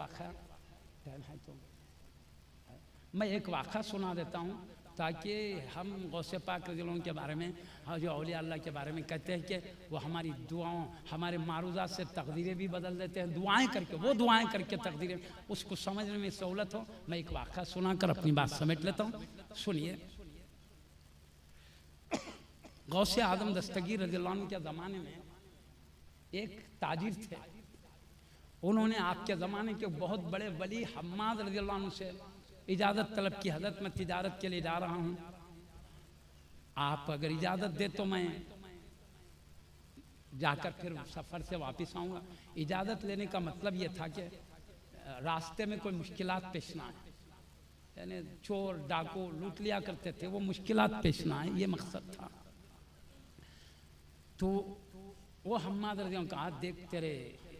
वाक़या सुना देता हूँ ताकि हम गौसे पाक रज़ी अल्लाह के बारे में, जो औलिया अल्लाह के बारे में कहते हैं कि वो हमारी दुआओं, हमारे मारूज़ात से तकदीरें भी बदल देते हैं, दुआएं करके, वो दुआएं करके तकदीरें, उसको समझने में सहूलत हो। मैं एक वाक़या सुनाकर अपनी बात समेट लेता हूँ, सुनिए। गौसे आदम दस्तगीर रज़ी अल्लाह अन्हु के ज़माने में एक ताजिर थे, उन्होंने आपके ज़माने के बहुत बड़े वली हम्माद रज़ी अल्लाह अन्हु से इजाज़त तलब की, हज़रत मैं तिजारत के लिए जा रहा हूँ, आप अगर इजाज़त दे तो मैं जाकर फिर सफ़र से वापस आऊँगा। इजाज़त लेने का मतलब ये था कि रास्ते में कोई मुश्किलात पेश ना आए, यानी चोर डाकू लूट लिया करते थे, वो मुश्किलात पेश ना आए, ये मकसद था। तो वो हम्माद रज़ी अल्लाह कहा, देख तेरे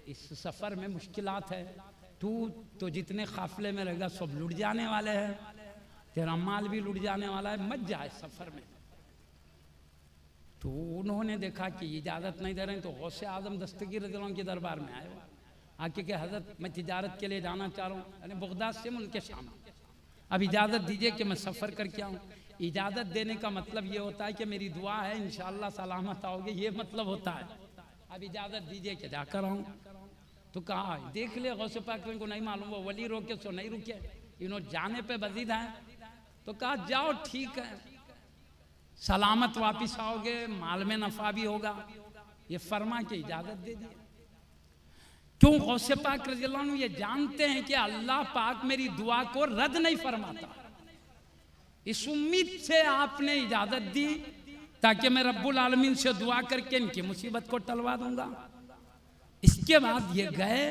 इस सफ़र में मुश्किलात है, तू तो जितने काफ़िले में रहेगा सब लुट जाने वाले हैं, तेरा माल भी लुट जाने वाला है, मत जाए सफ़र में। तो उन्होंने देखा कि इजाज़त नहीं दे रहे हैं, तो गौसे आज़म दस्तगीर रज़ी अल्लाह के दरबार में आए, आके कि हज़रत मैं तिजारत के लिए जाना चाह रहा हूँ, यानी बगदाद से मुल्क शाम, अब इजाज़त दीजिए कि मैं सफ़र करके आऊँ। इजाज़त देने का मतलब ये होता है कि मेरी दुआ है इंशाअल्लाह सलामत आओगे, ये मतलब होता है। अब इजाज़त दीजिए कि जाकर आऊँ। तो कहा देख ले गौसे पाक को नहीं मालूम, वो वली रोके सो नहीं रुके, इन्होंने जाने पे बजीद हैं। तो कहा जाओ ठीक है, सलामत वापिस आओगे, माल में नफा भी होगा, ये फरमा के इजाज़त दे दी। क्यों? गौसे पाक रज़ी अल्लाह अन्हु ये जानते हैं कि अल्लाह पाक मेरी दुआ को रद्द नहीं फरमाता, इस उम्मीद से आपने इजाज़त दी ताकि मैं रब्बुल आलमीन से दुआ करके इनकी मुसीबत को टलवा दूंगा। इसके बाद ये गए,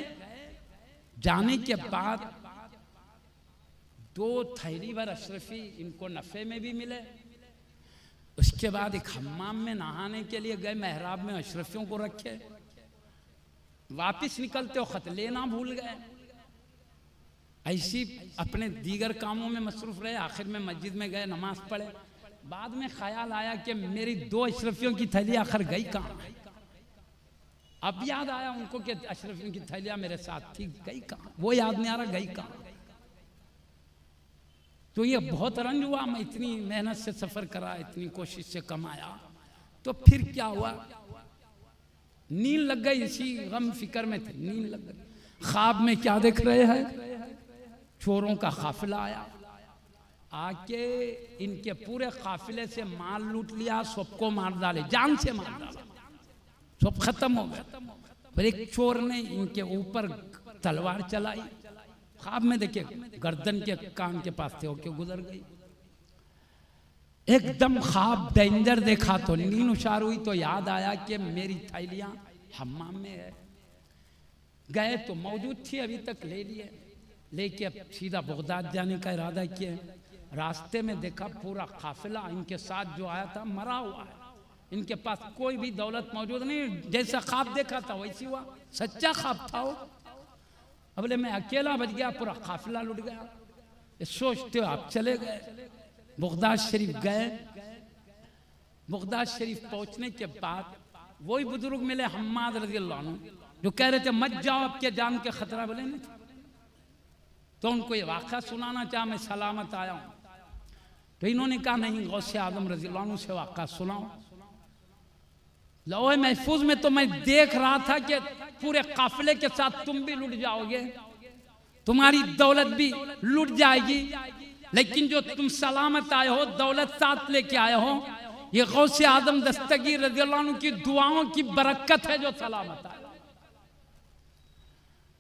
जाने के बाद 2 थैली भर अशरफी इनको नफ़े में भी मिले। उसके बाद एक हम्माम में नहाने के लिए गए, मेहराब में अशरफियों को रखे, वापिस निकलते हो खत लेना भूल गए, ऐसी अपने दीगर कामों में मसरूफ रहे। आखिर में मस्जिद में गए, नमाज पढ़े, बाद में ख्याल आया कि मेरी 2 अशरफियों की थैली आखिर गई कहाँ। अब याद आया उनको कि अशरफियों की थैलियाँ मेरे साथ थी, गई कहाँ, वो याद नहीं आ रहा गई कहाँ। तो ये बहुत रंज हुआ, मैं इतनी मेहनत से सफ़र करा, इतनी कोशिश से कमाया, तो फिर क्या हुआ, नींद लग गई, इसी गम फिक्र में थे, नींद लग गई। ख्वाब में क्या देख रहे हैं, चोरों का काफिला आया, आके इनके पूरे काफिले से माल लूट लिया, सबको मार डाले, जान से मार डाला, सब खत्म हो गया। फिर एक चोर ने इनके ऊपर तलवार चलाई, ख्वाब में देखिए गर्दन के कान के पास से होके गुजर गई। एकदम ख्वाब डेंजर देखा तो नींद उशार हुई, तो याद आया कि मेरी थैलियां हम्माम में है। गए तो मौजूद थी, अभी तक ले लिए, लेके अब सीधा बगदाद जाने का इरादा किया। रास्ते में देखा पूरा काफिला इनके साथ जो आया था मरा हुआ है, इनके पास कोई भी दौलत मौजूद नहीं, जैसा ख्वाब देखा था वैसी हुआ, सच्चा ख्वाब था वो। अब बोले मैं अकेला बच गया, पूरा काफिला लुट गया। सोचते हो आप चले गए, बगदाद शरीफ गए। बगदाद शरीफ पहुंचने के बाद वही बुजुर्ग मिले हम्माद रज़ी अल्लाह अन्हु, जो कह रहे थे मत जाओ, आपके जान के खतरा। बोले नहीं, तो उनको ये वाक़ा सुनाना चाहा, मैं सलामत आया हूँ। तो इन्होंने कहा नहीं, गौसे आदम रज़ी अल्लाह अन्हु से वाक़ा सुनाओ। लौहे महफूज में तो मैं देख रहा था कि पूरे काफिले के साथ तुम भी लुट जाओगे, तुम्हारी दौलत भी लुट जाएगी, लेकिन जो तुम सलामत आए हो, दौलत साथ लेके आए हो, ये गौसे आदम दस्तगीर रज़ी अल्लाह अन्हु की दुआओं की बरकत है जो सलामत आए।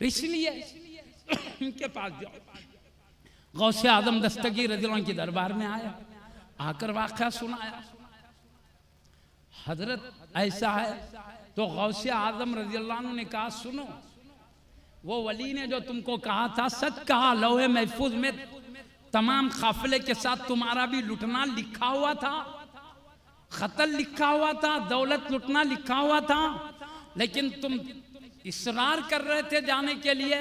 तो इसलिए इनके पास जाओ। गौसे आदम दस्तगीर रज़ी अल्लाह अन्हु के दरबार में आया, आकर वाक़या सुनाया। हजरत ऐसा है तो गौसे आजम रजी अल्लाह अन्हु ने कहा सुनो, वो वली ने जो तुमको कहा था सच कहा, लौहे महफूज में तमाम काफिले के साथ तुम्हारा भी लुटना लिखा हुआ था, खतल लिखा हुआ था, दौलत लुटना लिखा हुआ था, लेकिन तुम इसरार कर रहे थे जाने के लिए,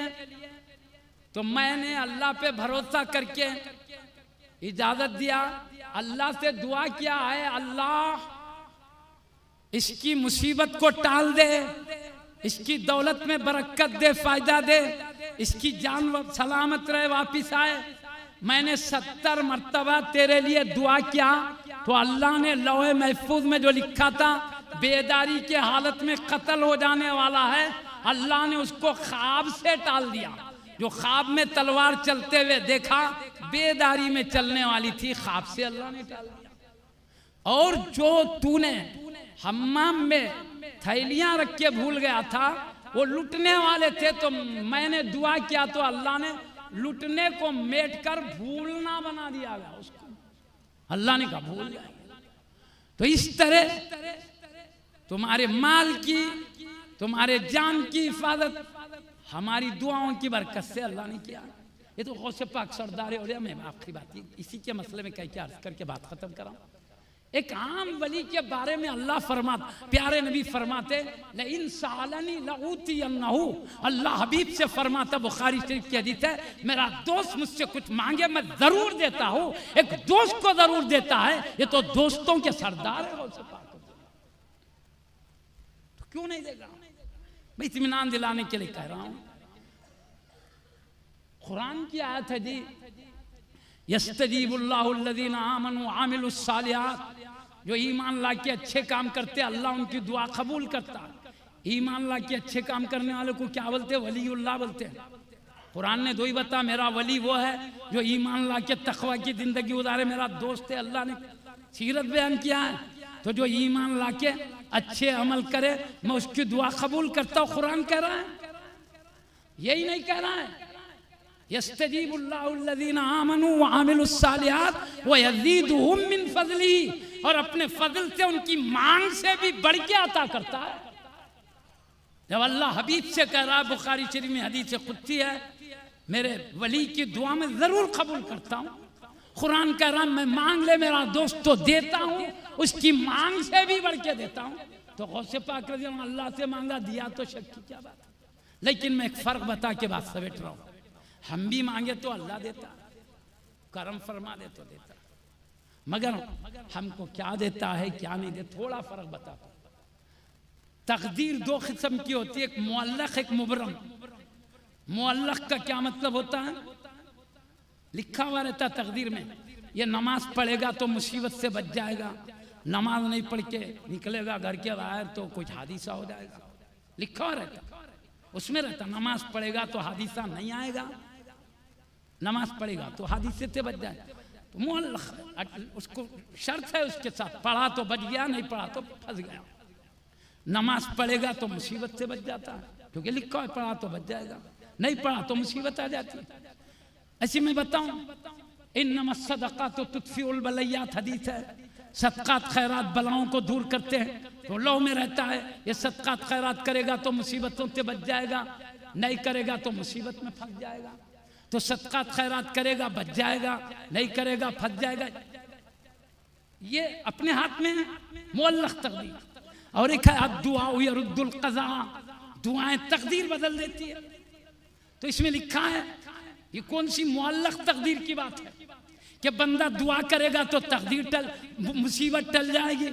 तो मैंने अल्लाह पे भरोसा करके इजाजत दिया, अल्लाह से दुआ किया है अल्लाह इसकी मुसीबत को टाल दे, इसकी दौलत में बरकत दे, फायदा दे, इसकी जान सलामत रहे, वापिस आए। मैंने 70 मर्तबा तेरे लिए दुआ किया, तो अल्लाह ने लौहे महफूज में जो लिखा था बेदारी के हालत में कत्ल हो जाने वाला है, अल्लाह ने उसको ख्वाब से टाल दिया। जो ख्वाब में तलवार चलते हुए देखा, बेदारी में चलने वाली थी, ख्वाब से अल्लाह ने टाल दिया। और जो तूने हम्माम में थैलियां रख के भूल गया था, वो लुटने वाले थे, तो मैंने दुआ किया तो अल्लाह ने लुटने को मेट कर भूलना बना दिया गया उसको। अल्लाह ने कहा भूल जाएगा। तो इस तरह तुम्हारे माल की, तुम्हारे जान की हिफाजत हमारी दुआओं की बरकत से अल्लाह ने किया। ये तो गौसे पाक सरदार हो रहा। मैं आखिरी बात इसी के मसले में कह के अर्ज करके बात खत्म कराऊं। एक आम वली के बारे में अल्लाह फरमाता, प्यारे नबी फरमाते इन सालनी लऊती अन्नहु, अल्लाह हबीब से फरमाता, बुखारी शरीफ की हदीस है, मेरा दोस्त मुझसे कुछ मांगे मैं जरूर देता हूँ। एक दोस्त को जरूर देता है, ये तो दोस्तों के सरदार है। तो क्यों नहीं देगा? मैं इत्मीनान दिलाने के लिए कह रहा हूँ। कुरान की आयत है जी, यस्तजीबुल्लाहुल्लज़ीना आमनू आमिलुस्सालिहात, जो ईमान ला के अच्छे काम करते अल्लाह उनकी दुआ कबूल करता। ईमान ला के अच्छे काम करने वाले को क्या बोलते? वलीउल्लाह बोलते हैं। कुरान ने दो ही बता, मेरा वली वो है जो ईमान ला के तकवा की जिंदगी गुजारे, मेरा दोस्त है। अल्लाह ने सीरत बयान किया है, तो जो ईमान ला के अच्छे अमल करे मैं उसकी दुआ कबूल करता हूँ। कुरान कह रहा है, यही नहीं कह रहा है यस्तजीबुल्लाहुल्लज़ीना आमनू व आमिलुस्सालिहात व यज़ीदुहुम मिन फज़लिही, और अपने फजल से उनकी मांग से भी बढ़ के अता करता है। जब अल्लाह हबीब से कह रहा है, बुखारी शरीफ में हदीस कुदसी है, मेरे वली की दुआ में जरूर कबूल करता हूँ। कुरान कह रहा मैं मांग ले मेरा दोस्त तो देता हूँ, उसकी मांग से भी बढ़ के देता हूँ। तो गौसे पाक रज़ी अल्लाह अल्लाह से मांगा, दिया तो शक की क्या बात। लेकिन मैं एक फर्क बता के बात समेट रहा हूँ, हम भी मांगे तो अल्लाह देता, करम फरमा दे तो देता, मगर हमको क्या देता है क्या नहीं देता, थोड़ा फर्क बताता। तकदीर दो किस्म की होती है, एक मुअल्लक़ एक मुबरम। मुअल्लक़ का क्या मतलब होता है? लिखा हुआ रहता तकदीर में, ये नमाज पढ़ेगा तो मुसीबत से बच जाएगा, नमाज नहीं पढ़ के निकलेगा घर के बाहर तो कुछ हादिसा हो जाएगा। लिखा हुआ रहता, उसमें रहता नमाज पढ़ेगा तो हादिसा नहीं आएगा, नमाज पढ़ेगा तो हादिसे से बच जाए। तो मुअल्लक़ उसको शर्त है उसके साथ, पढ़ा तो बच गया, नहीं पढ़ा तो फंस गया। नमाज पढ़ेगा तो मुसीबत से बच जाता है, क्योंकि लिखा है पढ़ा तो बच जाएगा, नहीं पढ़ा तो मुसीबत आ जाती है। ऐसे मैं बताऊं, इन्नमा सदक़ातु तुत्फ़िउल बलय्यात हदीस है, सदक़ात खैरात बलाओं को दूर करते हैं। तो लौ में रहता है ये सदक़ात खैरात करेगा तो मुसीबतों से बच जाएगा, नहीं करेगा तो मुसीबत में फंस जाएगा। तो सदक़ात खैरात करेगा बच जाएगा, नहीं करेगा फंस जाएगा। ये अपने हाथ में है, मुअल्लक़ तकदीर। और एक है अद्दुआ यरुद्दुल क़ज़ा, दुआएं तकदीर बदल देती है। तो इसमें लिखा है, ये कौन सी मुअल्लक़ तकदीर की बात है कि बंदा दुआ करेगा तो तकदीर मुसीबत टल जाएगी।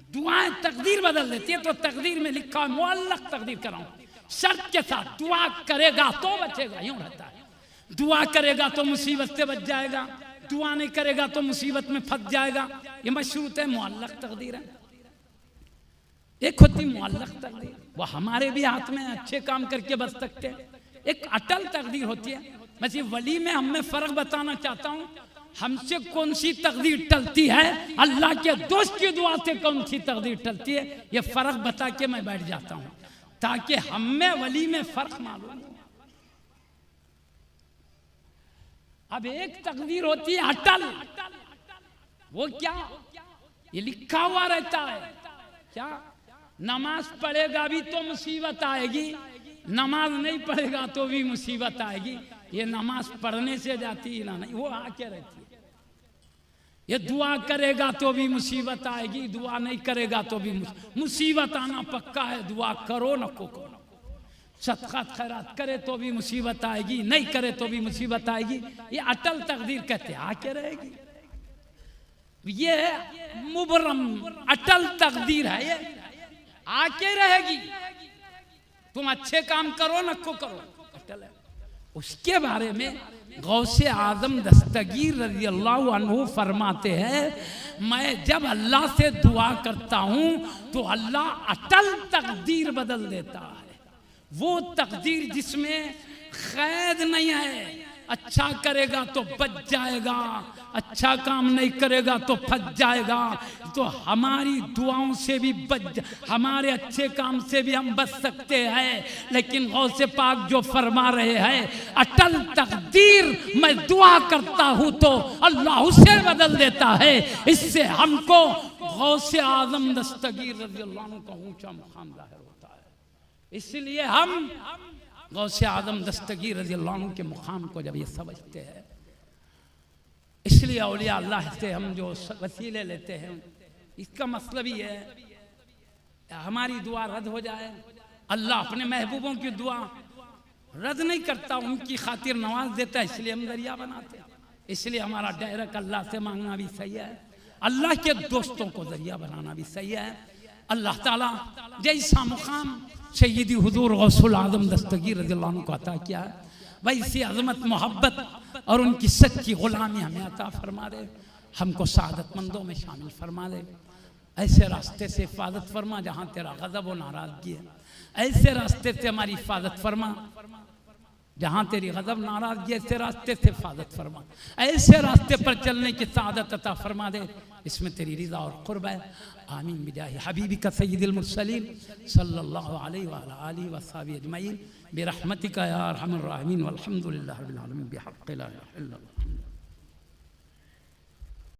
दुआएं तकदीर बदल देती है। तो तकदीर में लिखा है मुअल्लक़ तकदीर कराऊं, शर्त के साथ, दुआ करेगा तो बचेगा, यूं रहता है। दुआ करेगा तो मुसीबत से बच जाएगा, दुआ नहीं करेगा तो मुसीबत में फंस जाएगा। ये मशरूत है, मुअल्लक़ तकदीर है। एक होती मुअल्लक़ तकदीर, वो हमारे भी हाथ में अच्छे काम करके बच सकते हैं। एक अटल तकदीर होती है। मैं सिर्फ वली में हमें फर्क बताना चाहता हूँ, हमसे कौन सी तकदीर टलती है, अल्लाह के दोस्त की दुआ से कौन सी तकदीर टलती है, ये फर्क बता के मैं बैठ जाता हूँ, ताकि हमें वली में फर्क मालूम हो। अब एक तकदीर होती है अटल, वो क्या? ये लिखा हुआ रहता है, क्या नमाज पढ़ेगा भी तो मुसीबत आएगी, नमाज नहीं पढ़ेगा तो भी मुसीबत आएगी। ये नमाज पढ़ने से जाती है ना, नहीं, वो आके रहती है। ये दुआ करेगा तो भी मुसीबत आएगी, दुआ नहीं करेगा तो भी मुसीबत आना पक्का है। दुआ करो न को करो, सदक़ात खैरात करे तो भी मुसीबत आएगी, नहीं करे तो भी मुसीबत आएगी। ये अटल तकदीर कहते हैं, आके रहेगी। ये मुबरम अटल तकदीर है, ये आके रहेगी। तुम अच्छे काम करो न को करो, अटल है। उसके बारे में गौसे आजम दस्तगीर रज़ी अल्लाह अन्हु फरमाते हैं, मैं जब अल्लाह से दुआ करता हूँ तो अल्लाह अटल तकदीर बदल देता है। वो तकदीर जिसमें कैद नहीं है, अच्छा करेगा तो बच जाएगा, अच्छा काम नहीं करेगा तो फंस जाएगा। तो हमारी दुआओं से भी हमारे अच्छे काम से भी हम बच सकते हैं। लेकिन गौसे पाक जो फरमा रहे हैं अटल तकदीर, मैं दुआ करता हूँ तो अल्लाह उसे बदल देता है। इससे हमको गौसे आजम दस्तगीर रज़ी अल्लाह अन्हु का ऊंचा मुकाम जाहिर होता है। इसलिए हम गौसे आजम दस्तगीर रज़ी अल्लाह अन्हु के मुकाम को जब ये समझते हैं, इसलिए औलिया अल्लाह से हम जो वसीले लेते हैं, इसका मतलब ही है हमारी दुआ रद्द हो जाए। अल्लाह अपने महबूबों की दुआ रद्द नहीं करता, उनकी खातिर नवाज देता है। इसलिए हम दरिया बनाते हैं। इसलिए हमारा डायरेक्ट अल्लाह से मांगना भी सही है, अल्लाह के दोस्तों को दरिया बनाना भी सही है। अल्लाह ताला जैसा मुकाम सैयदी हुजूर गौसुल आज़म दस्तगीर रज़ी अल्लाह अन्हु को अता किया है, वैसी अज़मत मोहब्बत और उनकी सच्ची गुलामी हमें अता फरमा दे। हमको सादतमंदों में शामिल फरमा दे। ऐसे रास्ते से हिफाजत फरमा जहाँ तेरा गज़ब व नाराज़गी है। ऐसे रास्ते से हमारी हिफाजत फरमा जहाँ तेरी गज़ब नाराज़गी है। ऐसे रास्ते से हिफाजत फरमा, ऐसे रास्ते पर चलने की सादत अता फरमा दे, इसमें तेरी रिज़ा और क़ुर्ब है। आमीन बिजाहि हबीबिका सय्यिदिल मुरसलीन सल्लल्लाहु अलैहि व अला आलिहि व अस्हाबिहि अजमईन बिरहमतिका या अरहमर राहिमीन वल्हम्दुलिल्लाहि रब्बिल आलमीन बिहक़्क़ि ला इलाहा इल्लल्लाह।